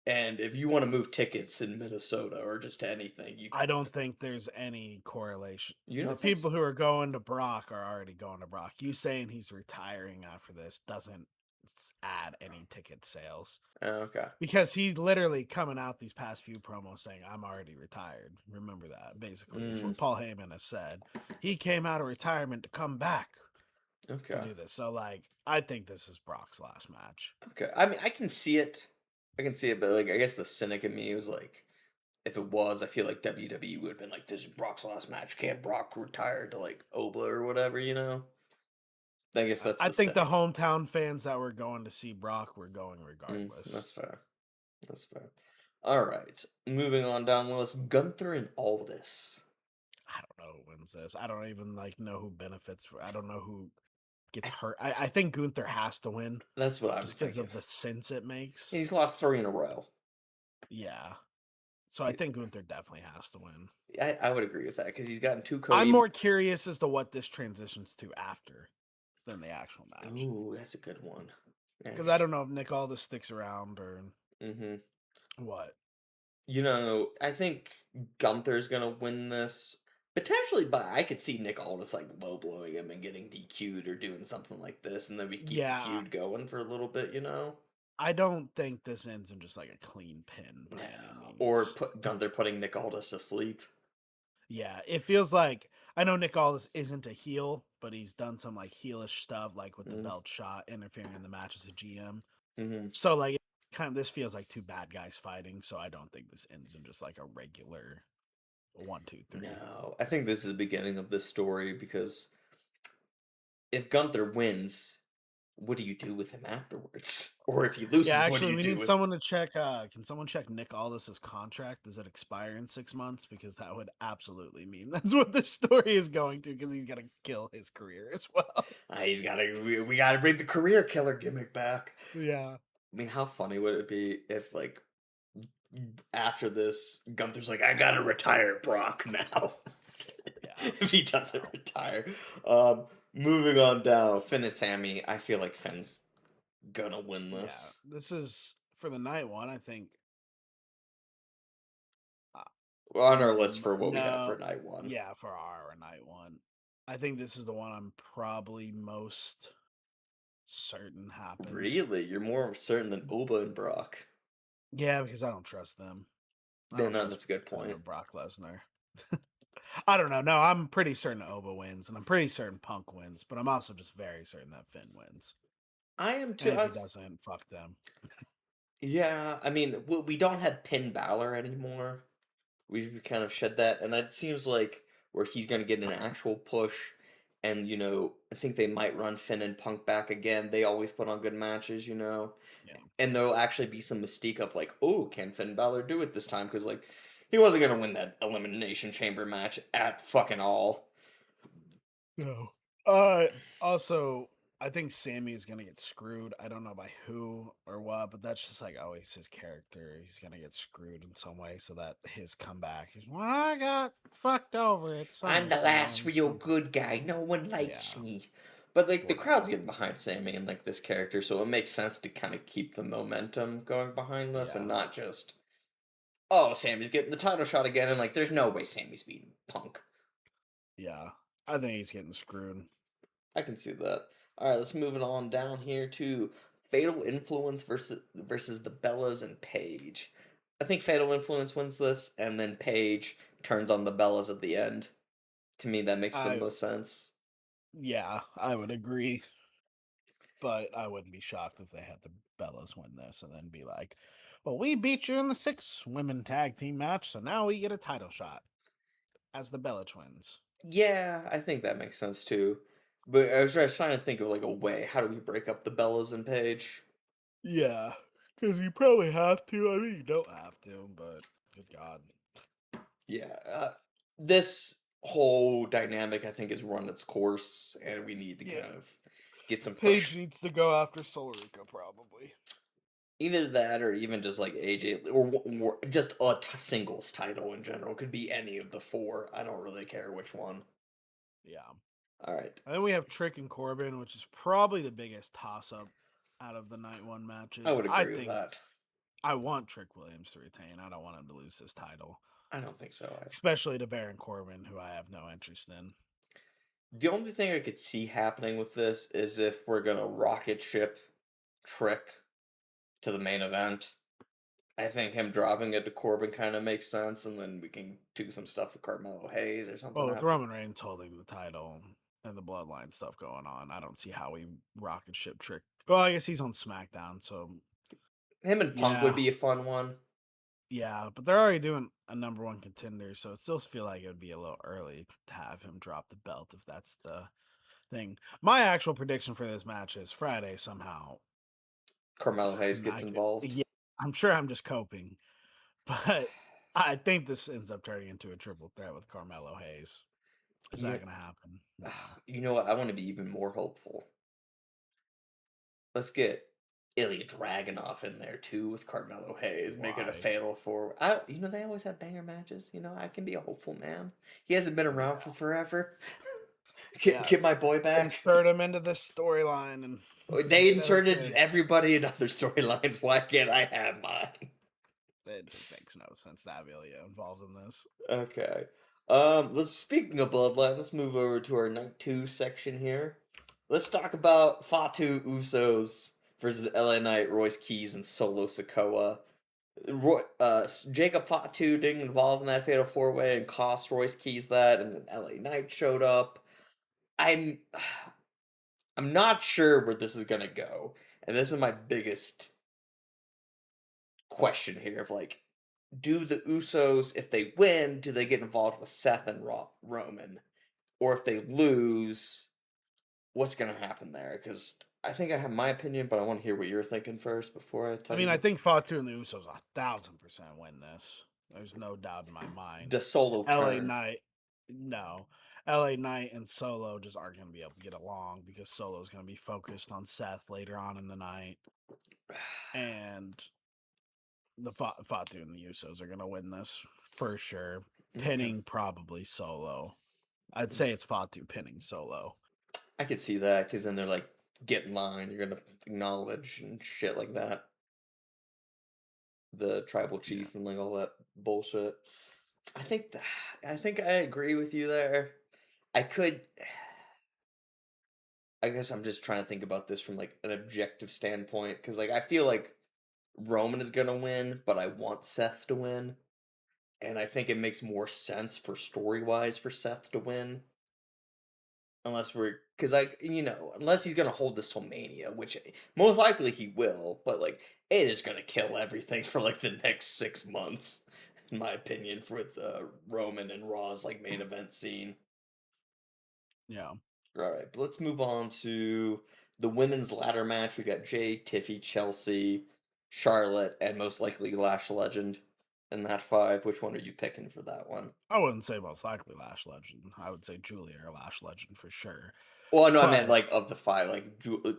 S1: And if you want to move tickets in Minnesota or just to anything,
S2: I don't think there's any correlation.
S1: you
S2: The
S1: don't think
S2: people
S1: so?
S2: who are going to Brock are already going to Brock. You saying he's retiring after this doesn't add any ticket sales
S1: Okay.
S2: because he's literally coming out these past few promos saying, "I'm already retired." Remember that, basically, is
S1: Mm,
S2: what Paul Heyman has said. He came out of retirement to come back to
S1: okay.
S2: do this. So, like, I think this is Brock's last match.
S1: Okay. I mean, I can see it. I can see it, but like, I guess the cynic in me was like, if it was, I feel like WWE would have been like, "This is Brock's last match. Can't Brock retire to like Oba or whatever?" You know. I guess that's
S2: I
S1: the
S2: think the
S1: cynic.
S2: hometown fans that were going to see Brock were going regardless.
S1: That's fair. That's fair. All right. Moving on down the list, Gunther and Aldis.
S2: I don't know who wins this. I don't even like know who benefits. I don't know who gets
S1: I,
S2: hurt. I think Gunther has to win
S1: that's what I'm
S2: just because
S1: thinking.
S2: of the sense it makes.
S1: He's lost three in a row.
S2: Yeah. So I think Gunther definitely has to win.
S1: I would agree with that because he's gotten two
S2: I'm
S1: Cody.
S2: more curious as to what this transitions to after than the actual match.
S1: Ooh, that's a good one.
S2: Because I don't know if Nick Aldis sticks around or
S1: Mm-hmm.
S2: what.
S1: I think Gunther's gonna win this potentially, but I could see Nick Aldis like low blowing him and getting DQ'd or doing something like this, and then we keep the
S2: Yeah,
S1: feud going for a little bit.
S2: I don't think this ends in just like a clean pin by
S1: No,
S2: any
S1: or
S2: means.
S1: put Gunther putting Nick Aldis to sleep.
S2: Yeah, it feels like I know Nick Aldis isn't a heel, but he's done some like heelish stuff, like with the
S1: Mm-hmm.
S2: belt shot, interfering in the match as a GM.
S1: Mm-hmm.
S2: So like, this feels like two bad guys fighting. So I don't think this ends in just like a regular 1, 2, 3.
S1: No, I think this is the beginning of this story because if Gunther wins, what do you do with him afterwards? Or if he
S2: Yeah,
S1: loses, what do
S2: actually,
S1: you
S2: we
S1: do
S2: need
S1: with?
S2: someone to check. Can someone check Nick Aldis's contract? Does it expire in 6 months? Because that would absolutely mean that's what this story is going to. Because he's gonna kill his career as well.
S1: He's got to. We got to bring the career killer gimmick back.
S2: Yeah,
S1: I mean, how funny would it be if like after this, Gunther's like, "I gotta retire Brock now."
S2: yeah,
S1: If he doesn't retire. Um, Moving on down, Finn and Sammy. I feel like Finn's gonna win
S2: yeah.
S1: this.
S2: This is for the night one. I think. Uh,
S1: We're on our list for what we have for
S2: no,
S1: night one.
S2: yeah, for our night one. I think this is the one I'm probably most certain happens.
S1: Really, you're more certain than Oba and Brock.
S2: Yeah, because I don't trust them. I
S1: Then
S2: don't trust
S1: that's a good
S2: them or
S1: point.
S2: Brock Lesnar. I don't know. No, I'm pretty certain Oba wins, and I'm pretty certain Punk wins, but I'm also just very certain that Finn wins.
S1: I am
S2: And
S1: too.
S2: if he doesn't, fuck them.
S1: Yeah, I mean, we don't have Pin Balor anymore. We've kind of shed that, and it seems like where he's going to get an actual push. And I think they might run Finn and Punk back again. They always put on good matches.
S2: Yeah.
S1: And there'll actually be some mystique of like, oh, can Finn Balor do it this time? Because like, he wasn't going to win that Elimination Chamber match at fucking all.
S2: No. Also, I think Sammy is gonna get screwed. I don't know by who or what, but that's just like always his character. He's gonna get screwed in some way, so that his comeback is, well, I got fucked over at
S1: I'm the last
S2: SummerSlam.
S1: real
S2: So
S1: good guy. No one likes
S2: yeah,
S1: me. But like the crowd's
S2: whatever.
S1: getting behind Sammy and like this character, so it makes sense to kind of keep the momentum going behind this and
S2: Yeah,
S1: not just, oh, Sammy's getting the title shot again, and like there's no way Sammy's beating Punk.
S2: yeah. I think he's getting screwed.
S1: I can see that. All right, let's move it on down here to Fatal Influence versus the Bellas and Paige. I think Fatal Influence wins this, and then Paige turns on the Bellas at the end. To me, that makes the
S2: I
S1: most sense.
S2: Yeah, I would agree, but I wouldn't be shocked if they had the Bellas win this and then be like, "Well, we beat you in the 6 women tag team match, so now we get a title shot as the Bella Twins."
S1: Yeah, I think that makes sense too. But I was just trying to think of like a way. How do we break up the Bellas and Paige?
S2: Yeah, because you probably have to. I mean, you don't have to, but good God.
S1: Yeah, this whole dynamic I think has run its course, and we need to
S2: Yeah,
S1: kind of get some push.
S2: Paige needs to go after Solarica, probably.
S1: Either that, or even just like AJ, or just a singles title in general. Could be any of the four. I don't really care which one.
S2: Yeah.
S1: All right,
S2: And then we have Trick and Corbin, which is probably the biggest toss up out of the night one
S1: I
S2: matches.
S1: would
S2: I
S1: agree with
S2: think
S1: that.
S2: I want Trick Williams to retain. I don't want him to lose this title,
S1: I don't think so.
S2: especially to Baron Corbin, who I have no interest in.
S1: The only thing I could see happening with this is if we're gonna rocket ship trick to the main event. I think him dropping it to Corbin kind of makes sense, and then we can do some stuff with Carmelo Hayes or something
S2: Well, with
S1: after.
S2: Roman Reigns holding the title and the bloodline stuff going on, I don't see how we rocket ship Trick. Well, I guess he's on SmackDown, so
S1: Him and Punk would
S2: yeah,
S1: be a fun one.
S2: yeah. But they're already doing a number one contender, so it still feel like it would be a little early to have him drop the belt if that's the thing. My actual prediction for this match is Friday somehow.
S1: Carmelo Hayes gets
S2: Not,
S1: involved.
S2: yeah, I'm sure I'm just coping, but I think this ends up turning into a triple threat with Carmelo Hayes. Is
S1: You
S2: that
S1: know,
S2: going to happen? No.
S1: you know what? I want to be even more hopeful. Let's get Ilya Dragunov in there too with Carmelo Hayes, make it a
S2: Why?
S1: fatal four. They always have banger matches. I can be a hopeful man. He hasn't been around for
S2: Yeah.
S1: forever. Get,
S2: Yeah.
S1: get my boy back.
S2: Insert him into this storyline and
S1: They
S2: get us
S1: inserted
S2: good.
S1: everybody in other storylines. Why can't I have mine?
S2: It just makes no sense to have Ilya involved in this.
S1: Okay. Let's speaking of Bloodline, let's move over to our night two section here. Let's talk about Fatu Usos versus LA Knight, Royce Keys, and Solo Sikoa. Jacob Fatu didn't involve in that fatal four way and cost Royce Keys that, and then LA Knight showed up. I'm I'm not sure where this is gonna go, and this is my biggest question here of like, do the Usos, if they win, do they get involved with Seth and Roman? Or if they lose, what's going to happen there? Because I think I have my opinion, but I want to hear what you're thinking first before I
S2: I
S1: tell
S2: mean,
S1: you
S2: I think Fatu and the Usos 1,000% win this. There's no doubt in my mind.
S1: the solo
S2: LA
S1: turn.
S2: Knight, no. LA Knight and Solo just aren't going to be able to get along because Solo's going to be focused on Seth later on in the night. And the Fatu and the Usos are going to win this for sure.
S1: Okay.
S2: Pinning probably Solo. I'd say it's Fatu pinning Solo.
S1: I could see that because then they're like, get in line, you're going to acknowledge and shit like that. The tribal
S2: Yeah.
S1: chief and like all that bullshit. I think th- I think I agree with you there. I could I guess I'm just trying to think about this from like an objective standpoint because like I feel like Roman is gonna win, but I want Seth to win, and I think it makes more sense for story wise for Seth to win, unless we're because unless he's gonna hold this till Mania, which most likely he will, but like it is gonna kill everything for like the next 6 months, in my opinion, for the Roman and Raw's like main event scene.
S2: Yeah.
S1: All right, but let's move on to the women's ladder match. We got Jay, Tiffy, Chelsea, Charlotte, and most likely Lash Legend in that five. Which one are you picking for that one?
S2: I wouldn't say most likely Lash Legend. I would say Julia or Lash Legend for sure.
S1: Well, no, I meant
S2: But
S1: like of the five, like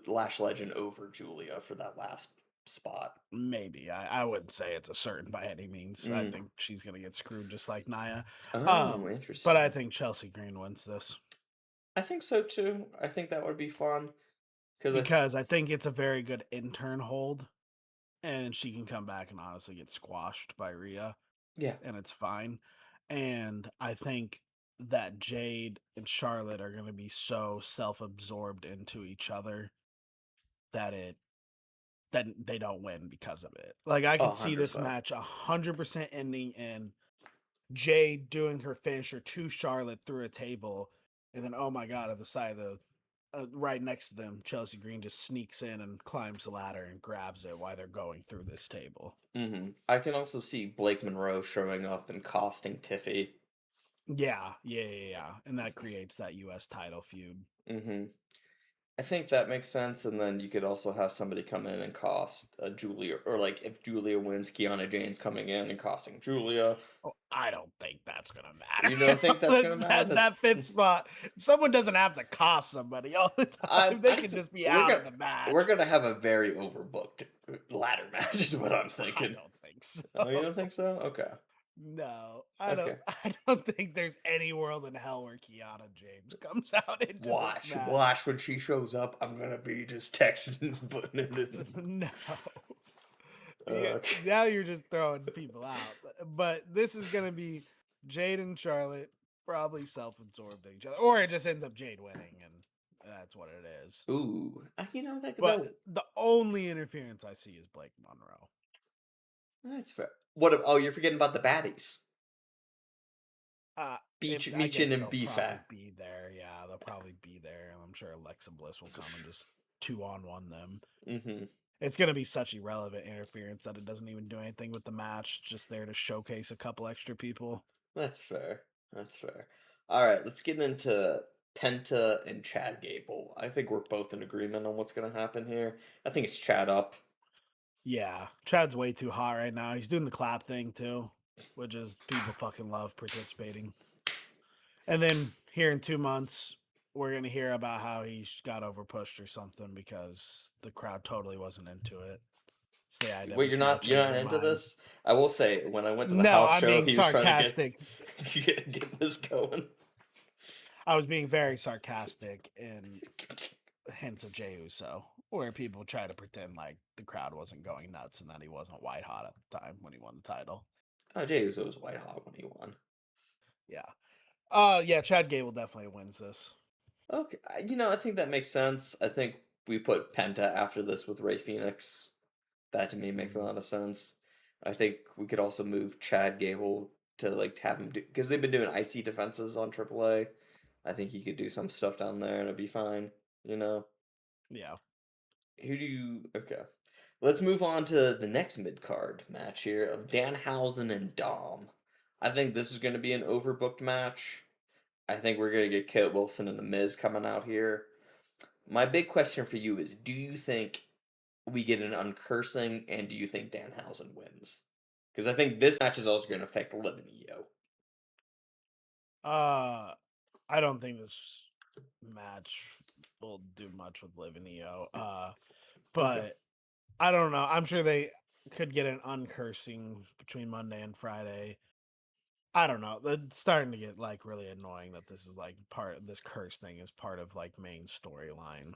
S1: Lash Legend over Julia for that last spot.
S2: maybe. I wouldn't say it's a certain by any means. I
S1: Mm.
S2: think she's gonna get screwed just like Nia.
S1: Oh,
S2: But I
S1: interesting.
S2: think Chelsea Green wins this
S1: I think so too. I think that would be fun because
S2: because I think it's a very good intern hold, and she can come back and honestly get squashed by Rhea,
S1: yeah.
S2: and it's fine. And I think that Jade and Charlotte are gonna be so self-absorbed into each other that then they don't win because of it. Like I could see this
S1: 100%.
S2: match 100% ending in Jade doing her finisher to Charlotte through a table, and then oh my god, at the side of the right next to them, Chelsea Green just sneaks in and climbs the ladder and grabs it while they're going through this table.
S1: I can also see Blake Monroe showing up and costing Tiffy.
S2: Yeah, and that creates that U.S. title feud.
S1: hmm I think that makes sense, and then you could also have somebody come in and cost Julia, or like if Julia wins, Kiana Jane's coming in and costing Julia.
S2: Oh, I don't think that's gonna
S1: You
S2: matter.
S1: don't think that's gonna matter? That's
S2: that fifth spot, someone doesn't have to cost somebody all the time. They can just be out of the
S1: we're
S2: match.
S1: gonna have a very overbooked ladder match, is what I'm
S2: I
S1: thinking.
S2: don't think so.
S1: Oh, you don't think so? Okay,
S2: No, I don't.
S1: okay.
S2: I don't think there's any world in hell where Kiana James comes out into this match.
S1: Watch when she shows up. I'm gonna be just texting, putting it in.
S2: No. Yeah,
S1: Okay.
S2: now you're just throwing people out. But this is gonna be Jade and Charlotte probably self-absorbed to each other, or it just ends up Jade winning, and That's what it is.
S1: Ooh,
S2: But the only interference I see is Blake Monroe.
S1: that's fair. Oh, you're forgetting about the baddies.
S2: Uh, I
S1: Meechin
S2: guess
S1: and
S2: they'll probably
S1: BFAT.
S2: be there. Yeah, they'll probably be there. I'm sure Alexa Bliss will come and just 2-on-1 them.
S1: Mm-hmm.
S2: It's going to be such irrelevant interference that it doesn't even do anything with the match. Just there to showcase a couple extra people.
S1: That's fair. That's fair. All right, let's get into Penta and Chad Gable. I think we're both in agreement on what's going to happen here. I think it's Chad up.
S2: Yeah, Chad's way too hot right now. He's doing the clap thing too, which is people fucking love participating. And then here in 2 months, we're gonna hear about how he got overpushed or something because the crowd totally wasn't into it. It's the
S1: Wait,
S2: IWC that
S1: you're
S2: changed
S1: not
S2: their
S1: into
S2: mind.
S1: this? I will say, when I went to the
S2: No,
S1: house
S2: I'm
S1: show,
S2: being
S1: he was trying to get
S2: sarcastic.
S1: get this going.
S2: I was being very sarcastic in hints of Jey Uso, where people try to pretend like the crowd wasn't going nuts and that he wasn't white hot at the time when he won the title.
S1: Oh, Jey Uso was white hot when he won.
S2: Yeah. Yeah, Chad Gable definitely wins this.
S1: Okay, I think that makes sense. I think we put Penta after this with Ray Phoenix. That to me makes a
S2: Mhm.
S1: lot of sense. I think we could also move Chad Gable to like have him do because they've been doing IC defenses on AAA. I think he could do some stuff down there and it'd be fine. You know,
S2: Yeah.
S1: who do you? Okay, let's move on to the next mid card match here of Danhausen and Dom. I think this is going to be an overbooked match. I think we're going to get Kit Wilson and The Miz coming out here. My big question for you is: do you think we get an uncursing, and do you think Danhausen wins? Because I think this match is also going to affect Liv and Io.
S2: Uh I don't think this match will do much with Liv and Io.
S1: Okay.
S2: But I don't know. I'm sure they could get an uncursing between Monday and Friday. I don't know. It's starting to get like really annoying that this is like this curse thing is part of like main storyline.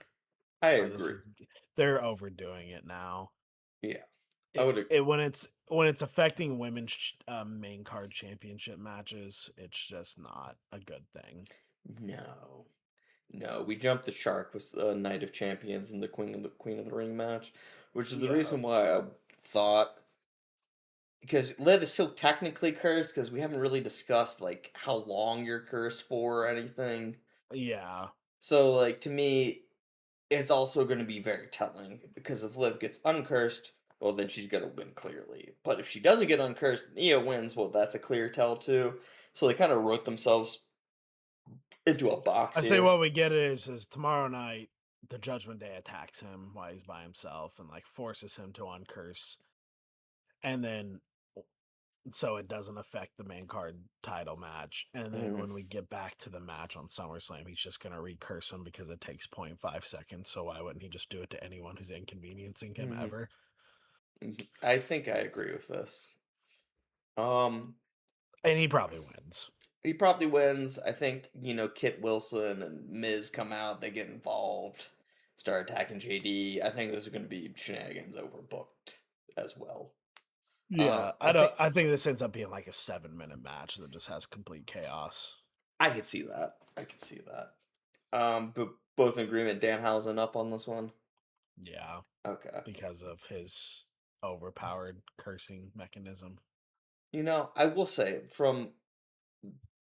S1: I
S2: Like this
S1: agree.
S2: is they're overdoing it now.
S1: Yeah, I would.
S2: When it's affecting women's main card championship matches, it's just not a good thing.
S1: No, no. We jumped the shark with Night of Champions and the Queen of the Ring match, which is the
S2: Yeah,
S1: reason why I thought because Liv is still technically cursed because we haven't really discussed like how long you're cursed for or anything.
S2: yeah,
S1: So like to me, it's also going to be very telling because if Liv gets uncursed, well, then she's going to win clearly. But if she doesn't get uncursed, Nia wins. Well, that's a clear tell too. So they kind of wrote themselves into a box
S2: I say
S1: here.
S2: what we get is tomorrow night the Judgment Day attacks him while he's by himself and like forces him to uncurse, and then so it doesn't affect the main card title match. And then
S1: Mhm,
S2: when we get back to the match on SummerSlam, he's just gonna recurse him because it takes 0.5 seconds. So why wouldn't he just do it to anyone who's inconveniencing him
S1: mhm,
S2: ever?
S1: mhm. I think I agree with this. Um,
S2: And he probably wins.
S1: he probably wins. I think Kit Wilson and Miz come out, they get involved, start attacking JD. I think this is going to be shenanigans overbooked as well.
S2: Yeah,
S1: I think
S2: I think this ends up being like a 7-minute match that just has complete chaos.
S1: I could see that. I could see that. But both in agreement. Danhausen up on this one.
S2: Yeah,
S1: Okay.
S2: because of his overpowered cursing mechanism.
S1: I will say from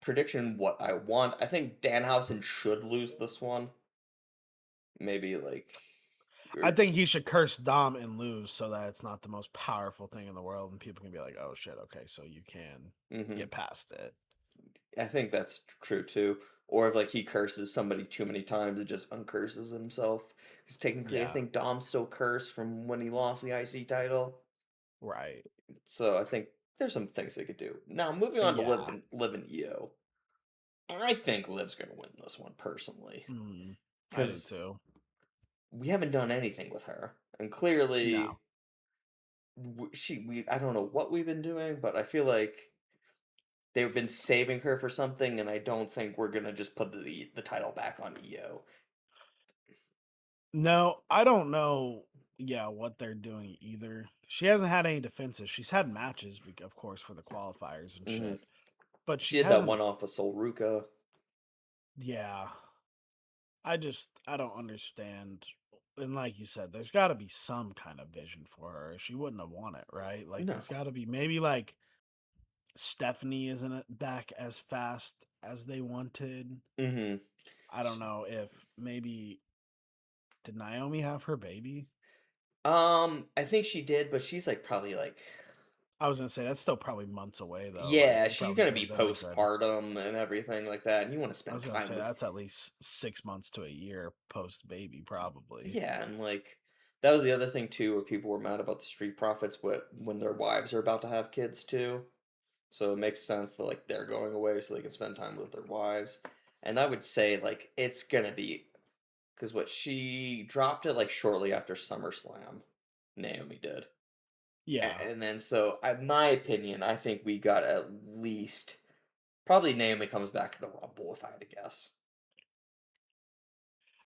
S1: prediction what I want. I think Danhausen should lose this one. Maybe like,
S2: I
S1: or,
S2: think he should curse Dom and lose so that it's not the most powerful thing in the world and people can be like, "Oh shit, okay, so you can
S1: hmm
S2: get past it."
S1: I think that's true too. Or if like he curses somebody too many times, it just uncurses himself. Because technically, I
S2: Yeah,
S1: think Dom still cursed from when he lost the IC title.
S2: right.
S1: So I think there's some things they could do. Now moving on to
S2: Yeah.
S1: Liv and Io. I think Liv's going to win this one personally
S2: Mm, I do
S1: because
S2: too.
S1: we haven't done anything with her, and
S2: No.
S1: clearly we I don't know what we've been doing, but I feel like they've been saving her for something, and I don't think we're gonna just put the title back on Io.
S2: No, I don't know yeah, what they're doing either. She hasn't had any defenses. She's had matches, of course, for the qualifiers and
S1: hmm
S2: shit, but
S1: She
S2: she
S1: did that one
S2: hasn't
S1: off of Sol Ruka.
S2: yeah. I don't understand. And like you said, there's got to be some kind of vision for her. She wouldn't have won it, right? Like
S1: No.
S2: there's got to be maybe like Stephanie isn't back as fast as they wanted.
S1: Mm-hmm.
S2: I don't know if maybe did Naomi have her baby?
S1: I think she did, but she's like probably like,
S2: I was gonna say that's still probably months away though. Like
S1: yeah,
S2: they
S1: she's
S2: probably
S1: gonna
S2: could
S1: be
S2: have been a good.
S1: postpartum and everything like that, and you want to
S2: I
S1: spend
S2: was gonna
S1: time
S2: say
S1: with,
S2: that's at least 6 months to a year post baby, probably.
S1: yeah, and like that was the other thing too, where people were mad about the Street Profits, what when their wives are about to have kids too. So it makes sense that like they're going away so they can spend time with their wives. And I would say like it's gonna be because what she dropped it like shortly after SummerSlam, Naomi did.
S2: Yeah.
S1: And then so in my opinion, I think we got at least probably Naomi comes back to the Rumble if I had to guess.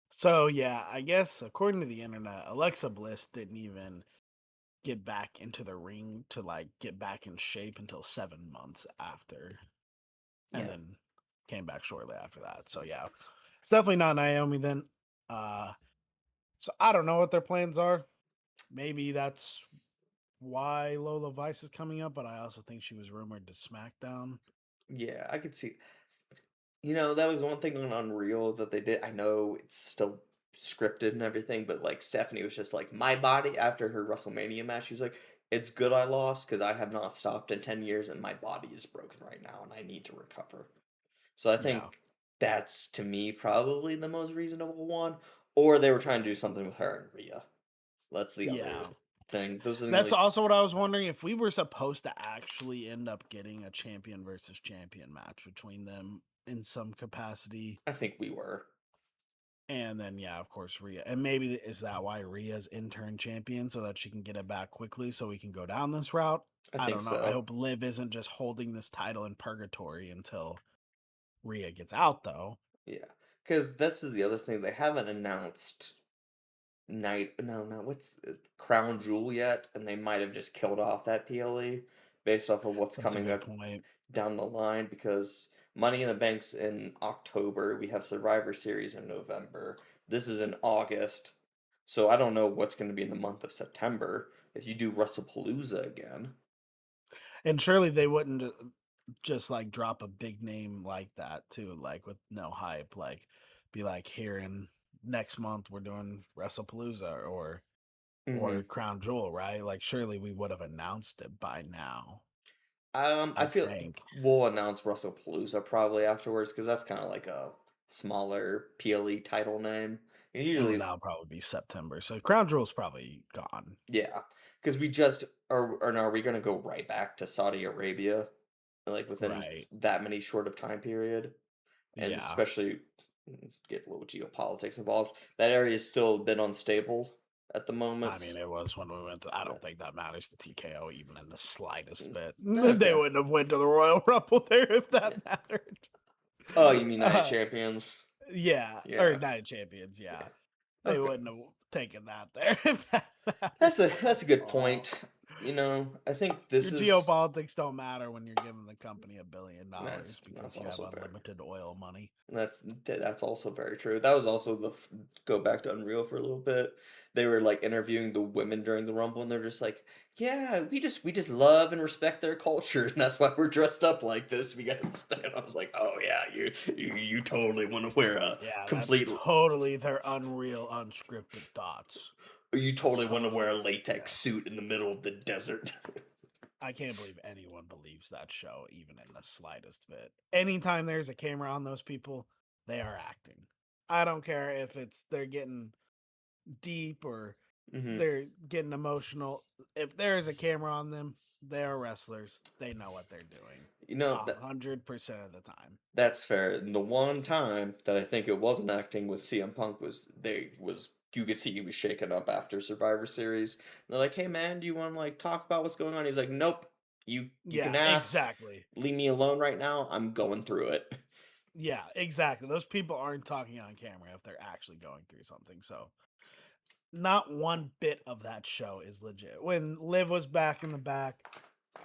S2: So yeah, I guess according to the internet, Alexa Bliss didn't even get back into the ring to like get back in shape until 7 months after, and
S1: Yeah.
S2: then came back shortly after that. So yeah, it's definitely not Naomi then. Uh, so I don't know what their plans are. Maybe that's why Lola Vice is coming up, but I also think she was rumored to SmackDown.
S1: Yeah, I could see. That was one thing on Unreal that they did. I know it's still scripted and everything, but like Stephanie was just like, my body after her WrestleMania match, she's like, it's good I lost because I have not stopped in 10 years and my body is broken right now and I need to recover. So I
S2: Yeah,
S1: think that's to me probably the most reasonable one. Or they were trying to do something with her and Rhea. That's the other
S2: yeah.
S1: thing. Those are the
S2: That's
S1: only.
S2: also what I was wondering if we were supposed to actually end up getting a champion versus champion match between them in some capacity.
S1: I think we were.
S2: And then, yeah, of course, Rhea. And maybe is that why Rhea's intern champion so that she can get it back quickly so we can go down this route?
S1: I
S2: I
S1: think
S2: don't know. I
S1: so.
S2: hope Liv isn't just holding this title in purgatory until Rhea gets out, though.
S1: Yeah. Because this is the other thing. They haven't announced Night. No, no. What's Crown Jewel yet? And they might have just killed off that PLE based off of what's
S2: That's a
S1: coming
S2: good
S1: up
S2: point.
S1: down the line because Money in the Bank's in October. We have Survivor Series in November. This is in August. So I don't know what's going to be in the month of September if you do WrestlePalooza again.
S2: And surely they wouldn't just like drop a big name like that, too, like with no hype. Like, be like, here in next month, we're doing WrestlePalooza or
S1: Hmm.
S2: Crown Jewel, right? Like, surely we would have announced it by now,
S1: I
S2: I
S1: feel
S2: think.
S1: we'll announce WrestlePalooza probably afterwards because that's kind of like a smaller PLE title name. And
S2: And
S1: usually,
S2: that'll probably be September. So Crown Jewel's probably gone.
S1: yeah, because we just or no, are we gonna go right back to Saudi Arabia like within
S2: Right.
S1: that many short of time period? And
S2: Yeah.
S1: especially get a little geopolitics involved. That area is still a bit unstable at the
S2: I
S1: moment.
S2: mean, it was when we went to, I
S1: Uh,
S2: don't think that matters to TKO even in the slightest
S1: mm,
S2: bit. They
S1: Okay.
S2: wouldn't have went to the Royal Rumble there if
S1: Yeah.
S2: that mattered.
S1: Oh, you mean Night of
S2: Uh,
S1: Champions?
S2: yeah, or
S1: Yeah.
S2: Night of Champions, yeah.
S1: Yeah.
S2: They
S1: Okay.
S2: wouldn't have taken that there if that
S1: That's
S2: mattered
S1: a
S2: at
S1: good
S2: all.
S1: point. I think
S2: Your
S1: this is
S2: geopolitics don't matter when you're giving the company $1 billion
S1: that's
S2: because you have
S1: also very
S2: unlimited oil money.
S1: that's also very true. That was also go back to Unreal for a little bit. They were like interviewing the women during the Rumble, and they're just like, "Yeah, we just love and respect their culture, and that's why we're dressed up like this. We got to respect." I was like, "Oh yeah, you totally want to wear a
S2: Yeah, that's
S1: complete,
S2: totally their unreal, unscripted thoughts.
S1: you totally want to wear a
S2: Totally.
S1: latex
S2: Yeah.
S1: suit in the middle of the desert."
S2: I can't believe anyone believes that show, even in the slightest bit. Anytime there's a camera on those people, they are acting. I don't care if it's they're getting deep or
S1: Hmm.
S2: they're getting emotional. If there is a camera on them, they are wrestlers. They know what they're doing.
S1: That
S2: 100% of the time.
S1: That's fair. And the one time that I think it wasn't acting was CM Punk was you could see he was shaken up after Survivor Series. And they're like, "Hey man, do you want to like talk about what's going on?" He's like, "Nope. You can
S2: Yeah,
S1: ask.
S2: exactly.
S1: Leave me alone right now. I'm going through it."
S2: Yeah, exactly. Those people aren't talking on camera if they're actually going through something. So, not one bit of that show is legit. When Liv was back in the back,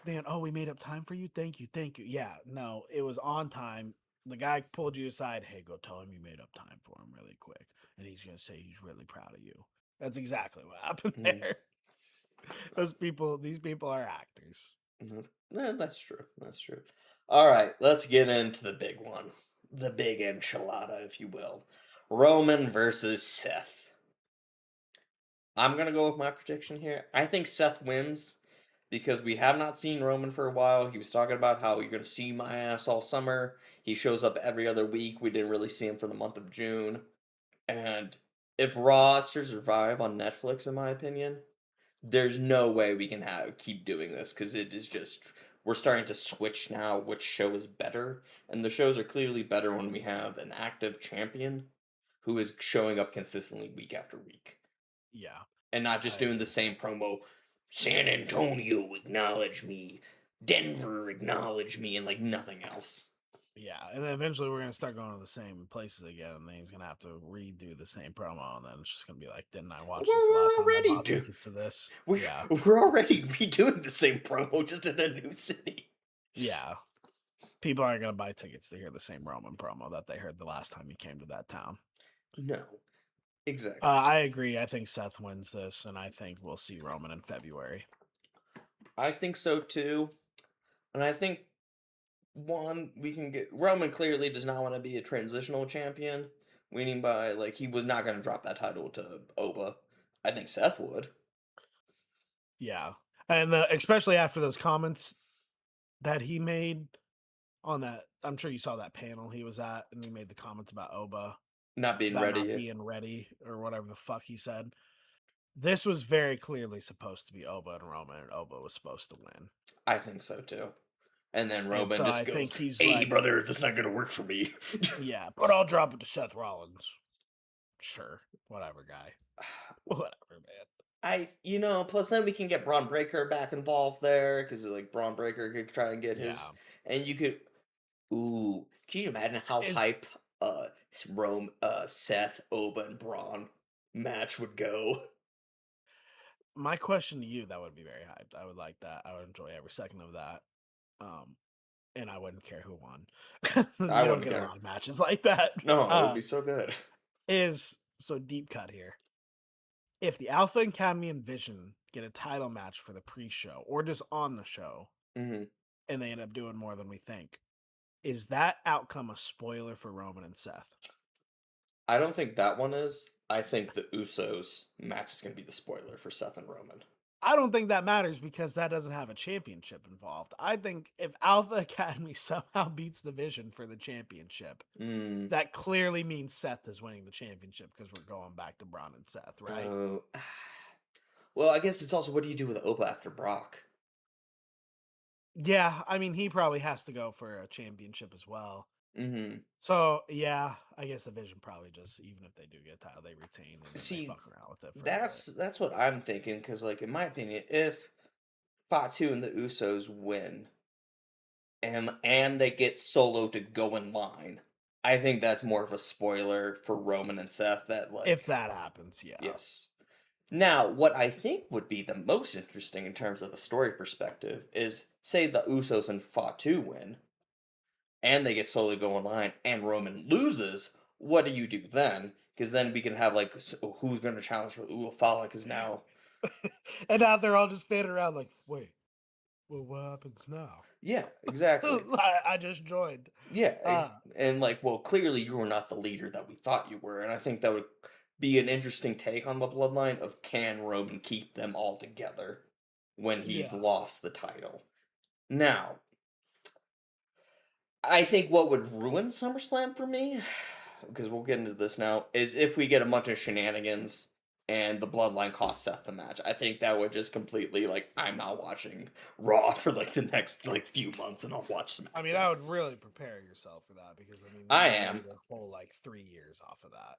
S2: then, oh, we made up time for you. Thank you. Thank you. Yeah, no, it was on time. the guy pulled you aside. Hey, go tell him you made up time for him really quick, and he's gonna say he's really proud of you. That's exactly what happened
S1: Mhm.
S2: there. These people are actors.
S1: Mhm. That's true. That's true. All right, let's get into the big one. The big enchilada, if you will. Roman versus Seth. I'm going to go with my prediction here. I think Seth wins because we have not seen Roman for a while. He was talking about how you're going to see my ass all summer. He shows up every other week. We didn't really see him for the month of June. And if Raw is to survive on Netflix, in my opinion, there's no way we can keep doing this because it is just we're starting to switch now which show is better, and the shows are clearly better when we have an active champion who is showing up consistently week after week
S2: Yeah,
S1: and not
S2: I
S1: just doing the
S2: agree.
S1: same promo. San Antonio acknowledge me, Denver acknowledge me, and like nothing else.
S2: Yeah, and then eventually we're gonna start going to the same places again, and then he's gonna have to redo the same promo, and then it's just gonna be like, didn't I watch this the last
S1: We're
S2: time I
S1: already
S2: bought
S1: do
S2: tickets to this?
S1: we're,
S2: Yeah,
S1: we're already redoing the same promo just in a new city.
S2: yeah. People aren't gonna buy tickets to hear the same Roman promo that they heard the last time he came to that town.
S1: No, exactly.
S2: I agree. I think Seth wins this, and I think we'll see Roman in February.
S1: I think so too. And I think one we can get Roman clearly does not want to be a transitional champion, meaning by like he was not going to drop that title to Oba. I think Seth would.
S2: Yeah, and especially after those comments that he made on that, I'm sure you saw that panel he was at, and he made the comments about Oba
S1: Not being
S2: about
S1: ready
S2: not
S1: yet.
S2: being ready or whatever the fuck he said. This was very clearly supposed to be Oba and Roman, and Oba was supposed to win.
S1: I think so too. And then
S2: And
S1: Roman
S2: so
S1: just
S2: I
S1: goes,
S2: think he's
S1: "Hey
S2: like,
S1: brother, that's not going to work for me."
S2: yeah, but I'll drop it to Seth Rollins. Sure, whatever, guy. Whatever, man.
S1: Plus then we can get Braun Breaker back involved there because like Braun Breaker could try and get
S2: Yeah.
S1: his, and you could. Ooh, can you imagine how
S2: Is
S1: hype Seth, Oba, and Braun match would go?
S2: my question to you, that would be very hyped. I would like that. I would enjoy every second of that. Um, and I wouldn't care who won.
S1: I
S2: You don't
S1: wouldn't
S2: get a
S1: care.
S2: lot of matches like that.
S1: No, it would be so good.
S2: Is so deep cut here. If the Alpha Academy and Vision get a title match for the pre-show or just on the show,
S1: Hmm.
S2: and they end up doing more than we think, is that outcome a spoiler for Roman and Seth?
S1: I don't think that one is. I think the Usos match is going to be the spoiler for Seth and Roman.
S2: I don't think that matters because that doesn't have a championship involved. I think if Alpha Academy somehow beats the Vision for the championship,
S1: Mm.
S2: that clearly means Seth is winning the championship because we're going back to Braun and Seth, right?
S1: Oh. Well, I guess it's also what do you do with Oba after Brock?
S2: Yeah, I mean, he probably has to go for a championship as well.
S1: Hmm.
S2: So, yeah, I guess the Vision probably just, even if they do get a title, they retain and then they
S1: See,
S2: fuck around with it for a bit.
S1: that's what I'm thinking because, like, in my opinion, if Fatu and the Usos win and they get Solo to go in line, I think that's more of a spoiler for Roman and Seth. That
S2: If
S1: like,
S2: that happens, yeah.
S1: yes. Now, what I think would be the most interesting in terms of a story perspective is say the Usos and Fatu win, and they get Solo to go in line, and Roman loses. What do you do then? Because then we can have like who's going to challenge for the Ulafala? Because now,
S2: And now they're all just standing around like, wait, well, what happens now?
S1: yeah, exactly.
S2: I just joined.
S1: Yeah,
S2: Uh,
S1: and like, well, clearly you were not the leader that we thought you were, and I think that would be an interesting take on the bloodline of can Roman keep them all together when he's
S2: yeah.
S1: lost the title. Now, I think what would ruin SummerSlam for me, because we'll get into this now, is if we get a bunch of shenanigans and the bloodline costs Seth the match. I think that would just completely like I'm not watching Raw for like the next like few months, and I'll watch
S2: I mean,
S1: SmackDown.
S2: I would really prepare yourself for that because, I mean,
S1: I
S2: you
S1: am.
S2: made a whole like 3 years off of that.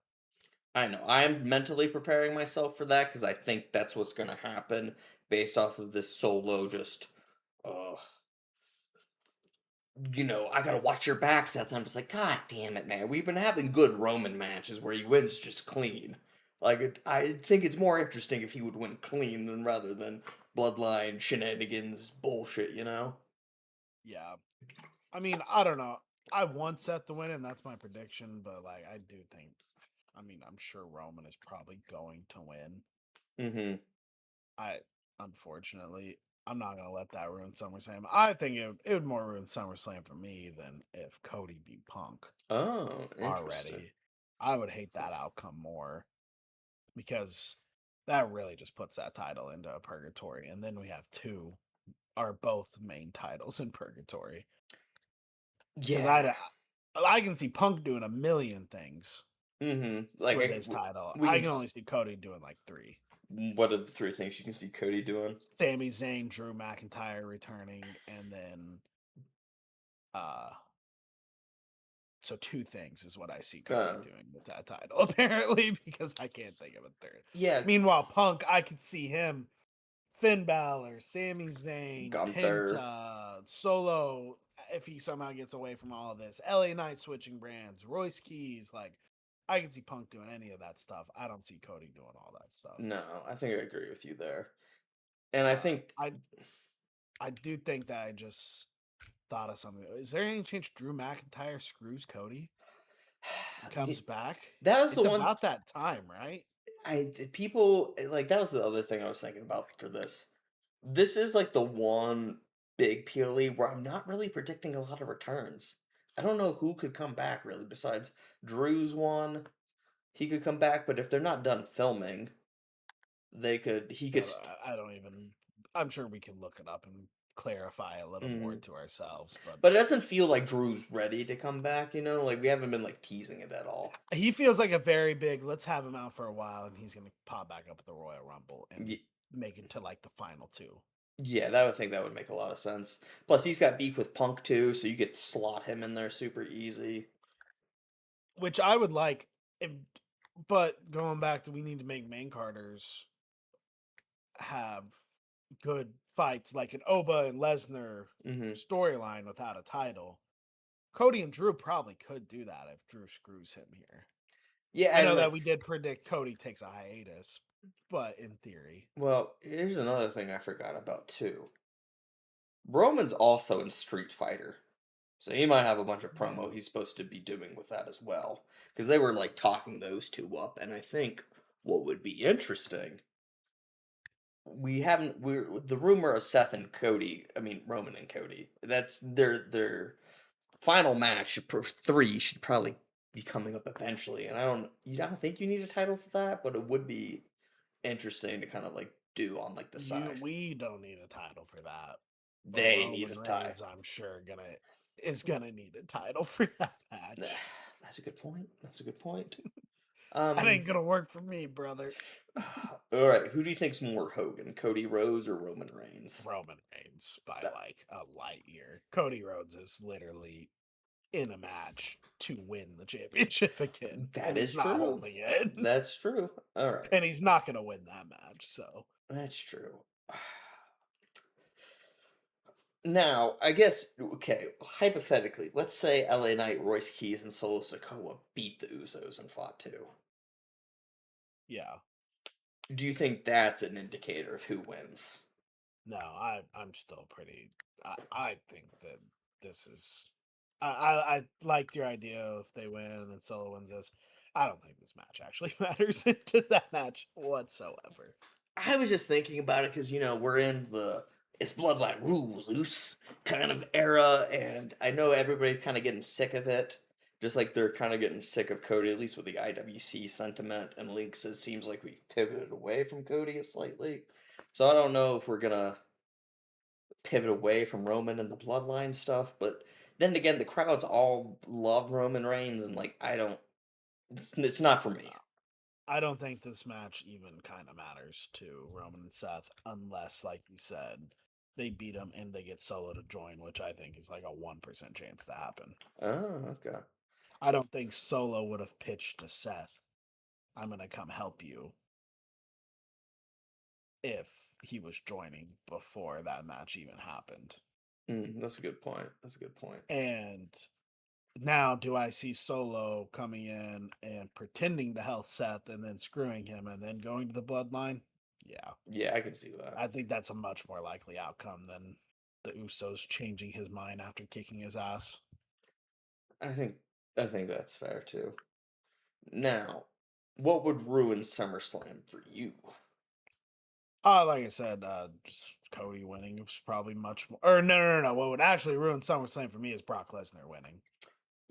S1: I know. I'm mentally preparing myself for that because I think that's what's going to happen based off of this solo. Just, uh, I got to watch your back, Seth. And I'm just like, God damn it, man. We've been having good Roman matches where he wins just clean. Like, I think it's more interesting if he would win clean than rather than bloodline shenanigans bullshit, you know?
S2: Yeah. I mean, I don't know. I want Seth to win, and that's my prediction. But like, I do think, I mean, I'm sure Roman is probably going to win.
S1: Mm-hmm.
S2: I unfortunately, I'm not gonna let that ruin SummerSlam. I think it would more ruin SummerSlam for me than if Cody beat Punk
S1: Oh, interesting.
S2: already. I would hate that outcome more because that really just puts that title into a purgatory, and then we have two are both main titles in purgatory. Because
S1: Yeah.
S2: I can see Punk doing a million things
S1: Mm-hmm. Like,
S2: with his title.
S1: we
S2: I
S1: can
S2: can only
S1: just.
S2: see Cody doing like three.
S1: What are the three things you can see Cody doing?
S2: Sami Zayn, Drew McIntyre returning, and then uh so two things is what I see Cody
S1: Uh,
S2: doing with that title, apparently, because I can't think of a third.
S1: yeah,
S2: Meanwhile, Punk, I could see him, Finn Balor, Sami Zayn,
S1: Gunther.
S2: Penta, Solo, if he somehow gets away from all of this, LA Knight switching brands, Royce Keys, like I can see Punk doing any of that stuff. I don't see Cody doing all that stuff.
S1: No, I think I agree with you there. And I
S2: Uh,
S1: think
S2: I do think that I just thought of something. Is there any chance Drew McIntyre screws Cody and comes back?
S1: that was the
S2: It's
S1: one
S2: about that time, right?
S1: people like that was the other thing I was thinking about for this. This is like the one big PLE where I'm not really predicting a lot of returns. I don't know who could come back really besides Drew's one. He could come back, but if they're not done filming, he could
S2: I don't even. I'm sure we can look it up and clarify a little more
S1: mm.
S2: to ourselves, but
S1: But it doesn't feel like Drew's ready to come back, Like we haven't been like teasing it at all.
S2: he feels like a very big. Let's have him out for a while, and he's gonna pop back up at the Royal Rumble and make it to like the final two.
S1: Yeah, that would think that would make a lot of sense. Plus, he's got beef with Punk too, so you could slot him in there super easy.
S2: Which I would like if, but going back to we need to make main carders have good fights like an Oba and Lesnar
S1: Hmm.
S2: storyline without a title. Cody and Drew probably could do that if Drew screws him here.
S1: Yeah,
S2: I
S1: and
S2: know that
S1: like,
S2: we did predict Cody takes a hiatus, but in theory,
S1: well, here's another thing I forgot about too. Roman's also in Street Fighter, so he might have a bunch of promo he's supposed to be doing with that as well, because they were like talking those two up, and I think what would be interesting. We're the rumor of Seth and Cody. I mean Roman and Cody. That's their final match for three should probably be coming up eventually, and I don't think you need a title for that, but it would be interesting to kind of like do on like the side.
S2: we don't need a title for that. But
S1: They need
S2: Roman
S1: a tie.
S2: Reigns, I'm sure is gonna need a title for that match.
S1: That's a good point. That's a good point.
S2: That
S1: Um,
S2: ain't gonna work for me, brother.
S1: all right. Who do you think's more Hogan, Cody Rhodes or Roman Reigns?
S2: Roman Reigns by
S1: That
S2: like a light year. Cody Rhodes is literally in a match to win the championship again,
S1: that
S2: and
S1: is
S2: he's not
S1: true.
S2: holding it.
S1: That's true. All right.
S2: And he's not gonna win that match, so
S1: That's true. Now, I guess okay. Hypothetically, let's say LA Knight, Royce Keys, and Solo Sikoa beat the Usos and fought too.
S2: yeah.
S1: Do you think that's an indicator of who wins?
S2: No, I'm still pretty. I think that this is. I liked your idea if they win and then Solo wins this. I don't think this match actually matters into that match whatsoever.
S1: I was just thinking about it because we're in the it's Bloodline rules loose kind of era, and I know everybody's kind of getting sick of it. Just like they're kind of getting sick of Cody, at least with the IWC sentiment and links. It seems like we've pivoted away from Cody slightly. So I don't know if we're gonna pivot away from Roman and the Bloodline stuff, but then again, the crowds all love Roman Reigns, and like I don't. It's not for me.
S2: No, I don't think this match even kind of matters to Roman and Seth unless, like you said, they beat him and they get Solo to join, which I think is like a 1% chance to happen.
S1: Oh, okay.
S2: I don't think Solo would have pitched to Seth, I'm going to come help you if he was joining before that match even happened.
S1: That's a good point. That's a good point.
S2: And now, do I see Solo coming in and pretending to help Seth and then screwing him and then going to the bloodline? Yeah.
S1: Yeah, I can see that.
S2: I think that's a much more likely outcome than the Usos changing his mind after kicking his ass.
S1: I think I think that's fair too. Now, what would ruin SummerSlam for you?
S2: Like I said, just Cody winning was probably much more. Or no. What would actually ruin SummerSlam for me is Brock Lesnar winning.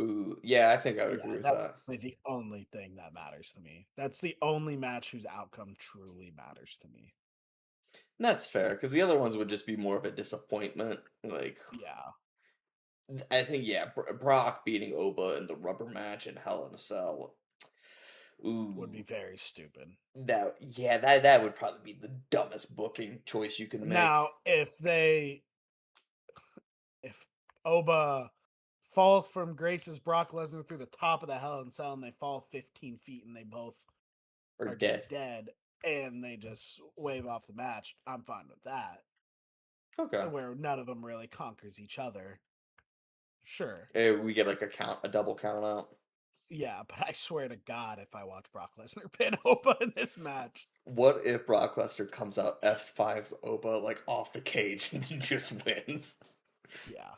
S1: Ooh, yeah, I think I would agree
S2: Yeah,
S1: with
S2: that's
S1: that.
S2: the only thing that matters to me. That's the only match whose outcome truly matters to me.
S1: And that's fair because the other ones would just be more of a disappointment. Like,
S2: Yeah,
S1: I think yeah, Brock beating Oba in the rubber match in Hell in a Cell.
S2: would be
S1: Ooh,
S2: very stupid.
S1: that would probably be the dumbest booking choice you can make.
S2: Now, if Oba falls from Grace's Brock Lesnar through the top of the Hell in Cell and they fall 15 feet and they both
S1: Or
S2: are just
S1: dead.
S2: dead and they just wave off the match, I'm fine with that.
S1: Okay.
S2: Where none of them really conquers each other. Sure.
S1: We get like a double count out.
S2: Yeah, but I swear to God, if I watch Brock Lesnar pin Oba in this match,
S1: What if Brock Lesnar comes out S5's Oba like off the cage and he just wins?
S2: yeah.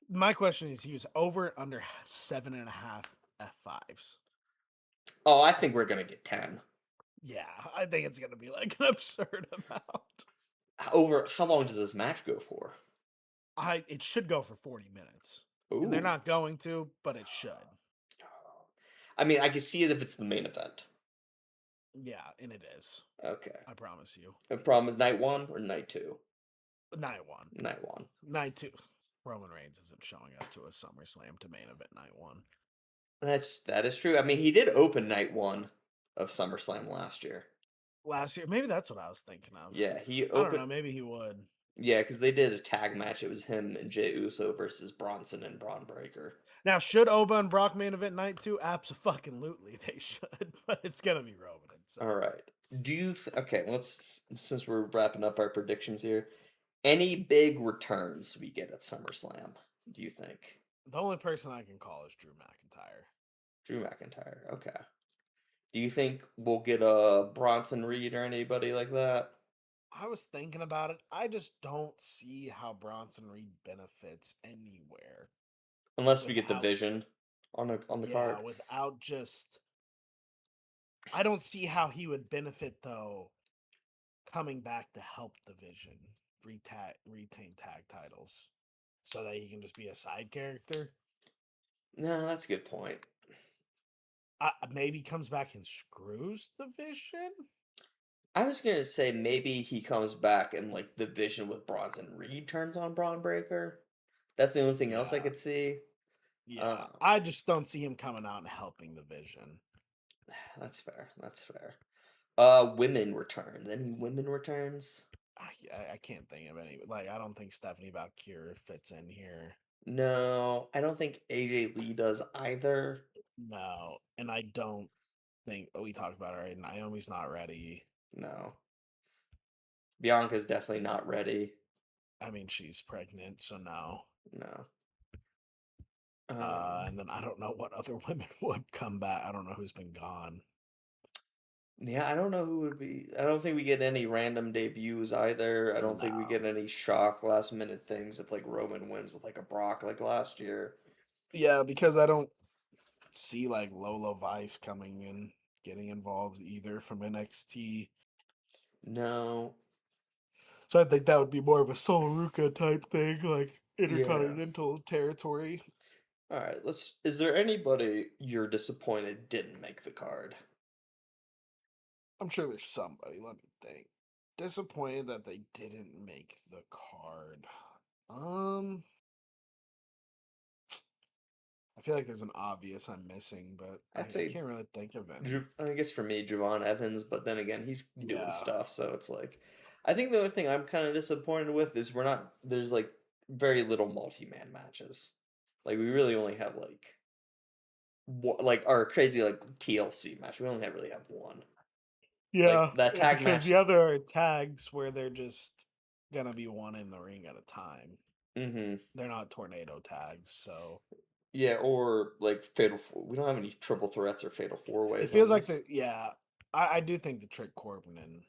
S2: My question is: use over and under 7.5 F5s.
S1: Oh, I think we're gonna get 10.
S2: Yeah, I think it's gonna be like an absurd amount.
S1: Over how long does this match go for?
S2: It should go for 40 minutes, and they're
S1: Ooh.
S2: not going to, but it should.
S1: I mean, I can see it if it's the main event.
S2: Yeah, and it is.
S1: Okay.
S2: I promise you.
S1: The problem is night one or night two?
S2: Night one,
S1: Night one.
S2: night two. Roman Reigns isn't showing up to a SummerSlam to main event night one.
S1: That is true. I mean, he did open night one of SummerSlam last year.
S2: Last year, maybe that's what I was thinking of.
S1: Yeah, he
S2: I don't
S1: opened.
S2: know. Maybe he would.
S1: Yeah, because they did a tag match. It was him and Jey Uso versus Bronson and Braun Breaker.
S2: Now, should Oba and Brock main event night two? Absolutely, they should. But it's gonna be Roman.
S1: All
S2: So
S1: right. Okay? Let's since we're wrapping up our predictions here. Any big returns we get at SummerSlam? Do you think
S2: the only person I can call is Drew McIntyre.
S1: Drew McIntyre? Okay. Do you think we'll get a Bronson Reed or anybody like that?
S2: I was thinking about it. I just don't see how Bronson Reed benefits anywhere
S1: Unless we get the
S2: without,
S1: Vision on the
S2: yeah,
S1: card.
S2: without just. I don't see how he would benefit though coming back to help the Vision retain tag titles, so that he can just be a side character.
S1: No, that's a good point.
S2: Maybe comes back and screws the Vision.
S1: I was gonna say maybe he comes back and like the Vision with Bronson Reed turns on Braun Breaker. That's the only thing else I
S2: Yeah,
S1: could see.
S2: yeah.
S1: Um,
S2: I just don't see him coming out and helping the Vision.
S1: that's fair. That's fair. Women returns. Any women returns?
S2: I can't think of any. Like, I don't think Stephanie Valkyrie fits in here.
S1: No, I don't think AJ Lee does either.
S2: No, and I don't think we talked about it. Right? Naomi's not ready.
S1: No. Bianca's definitely not ready.
S2: I mean, she's pregnant, so no.
S1: No.
S2: And then I don't know what other women would come back. I don't know who's been gone.
S1: Yeah, I don't know who would be. I don't think we get any random debuts either. I don't think we
S2: No.
S1: get any shock last minute things if like Roman wins with like a Brock like last year.
S2: Yeah, because I don't see like Lola Vice coming and getting involved either from NXT.
S1: No.
S2: So I think that would be more of a Sol Ruka type thing, like
S1: Yeah.
S2: intercontinental territory.
S1: All right. Let's. Is there anybody you're disappointed didn't make the card?
S2: I'm sure there's somebody. Let me think. Disappointed that they didn't make the card. Um, I feel like there's an obvious I'm missing, but
S1: I'd
S2: I
S1: say.
S2: can't really think of any.
S1: I guess for me, Javon Evans, but then again, he's doing
S2: Yeah,
S1: stuff, so it's like. I think the only thing I'm kind of disappointed with is we're not. There's like very little multi-man matches. Like we really only have like our crazy like TLC match. We only really have one. Like
S2: yeah,
S1: that tag
S2: because the
S1: match.
S2: other are tags where they're just gonna be one in the ring at a time.
S1: Mm-hmm.
S2: They're not tornado tags, so
S1: Yeah, or like fatal. We don't have any triple threats or fatal four
S2: it
S1: ways on
S2: feels like
S1: this.
S2: the yeah. I do think the Trick Corbin and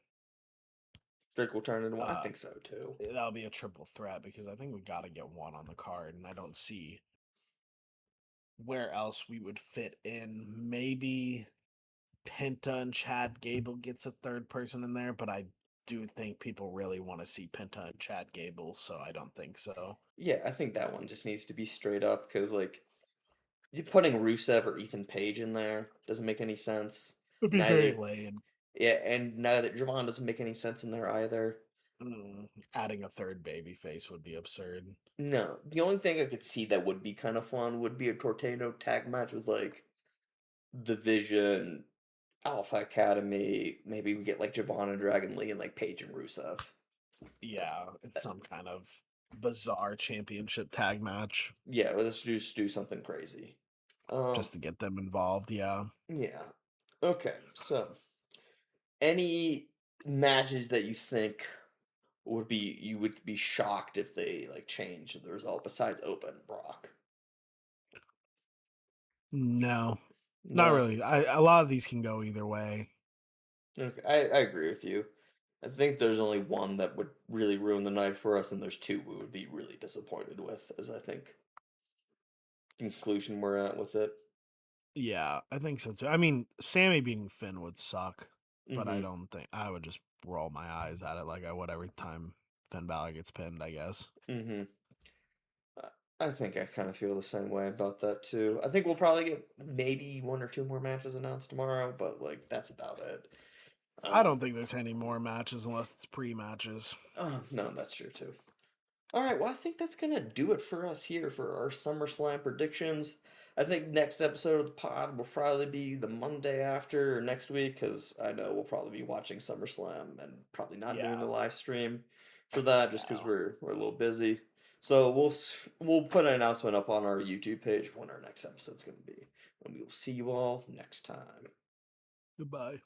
S1: Drake will turn into one. I
S2: uh
S1: think so too.
S2: that'll be a triple threat because I think we got to get one on the card, and I don't see where else we would fit in. Maybe Penta and Chad Gable gets a third person in there, but I do think people really want to see Penta and Chad Gable, so I don't think so.
S1: Yeah, I think that one just needs to be straight up because like you putting Rusev or Ethan Page in there doesn't make any sense.
S2: It'd be very
S1: Neither,
S2: lame.
S1: yeah, and neither Javon doesn't make any sense in there either.
S2: Adding a third baby face would be absurd.
S1: No, the only thing I could see that would be kind of fun would be a Tortano tag match with like the Vision, Alpha Academy. Maybe we get like Javon and Dragon Lee and like Page and Rusev.
S2: Yeah, it's some kind of bizarre championship tag match
S1: Yeah, let's just do something crazy.
S2: just to get them involved. Yeah.
S1: Yeah. Okay, so any matches that you think would be you would be shocked if they like change the result besides Open Brock?
S2: No, not
S1: No.
S2: really. A lot of these can go either way.
S1: Okay, I agree with you. I think there's only one that would really ruin the night for us, and there's two we would be really disappointed with, as I think conclusion we're at with it.
S2: Yeah, I think so too. I mean, Sammy beating Finn would suck, but I
S1: Mm-hmm.
S2: don't think I would just roll my eyes at it like I would every time Finn Balor gets pinned, I guess.
S1: Mm-hmm. I think I kind of feel the same way about that too. I think we'll probably get maybe one or two more matches announced tomorrow, but like that's about it.
S2: I
S1: Um,
S2: don't think there's any more matches unless it's pre-matches.
S1: no, that's true too. All right, well, I think that's gonna do it for us here for our SummerSlam predictions. I think next episode of the pod will probably be the Monday after or next week because I know we'll probably be watching SummerSlam and probably not doing the
S2: Yeah.
S1: live stream for that just because
S2: No.
S1: we're a little busy. So we'll put an announcement up on our YouTube page of when our next episode's gonna be, and we will see you all next time.
S2: Goodbye.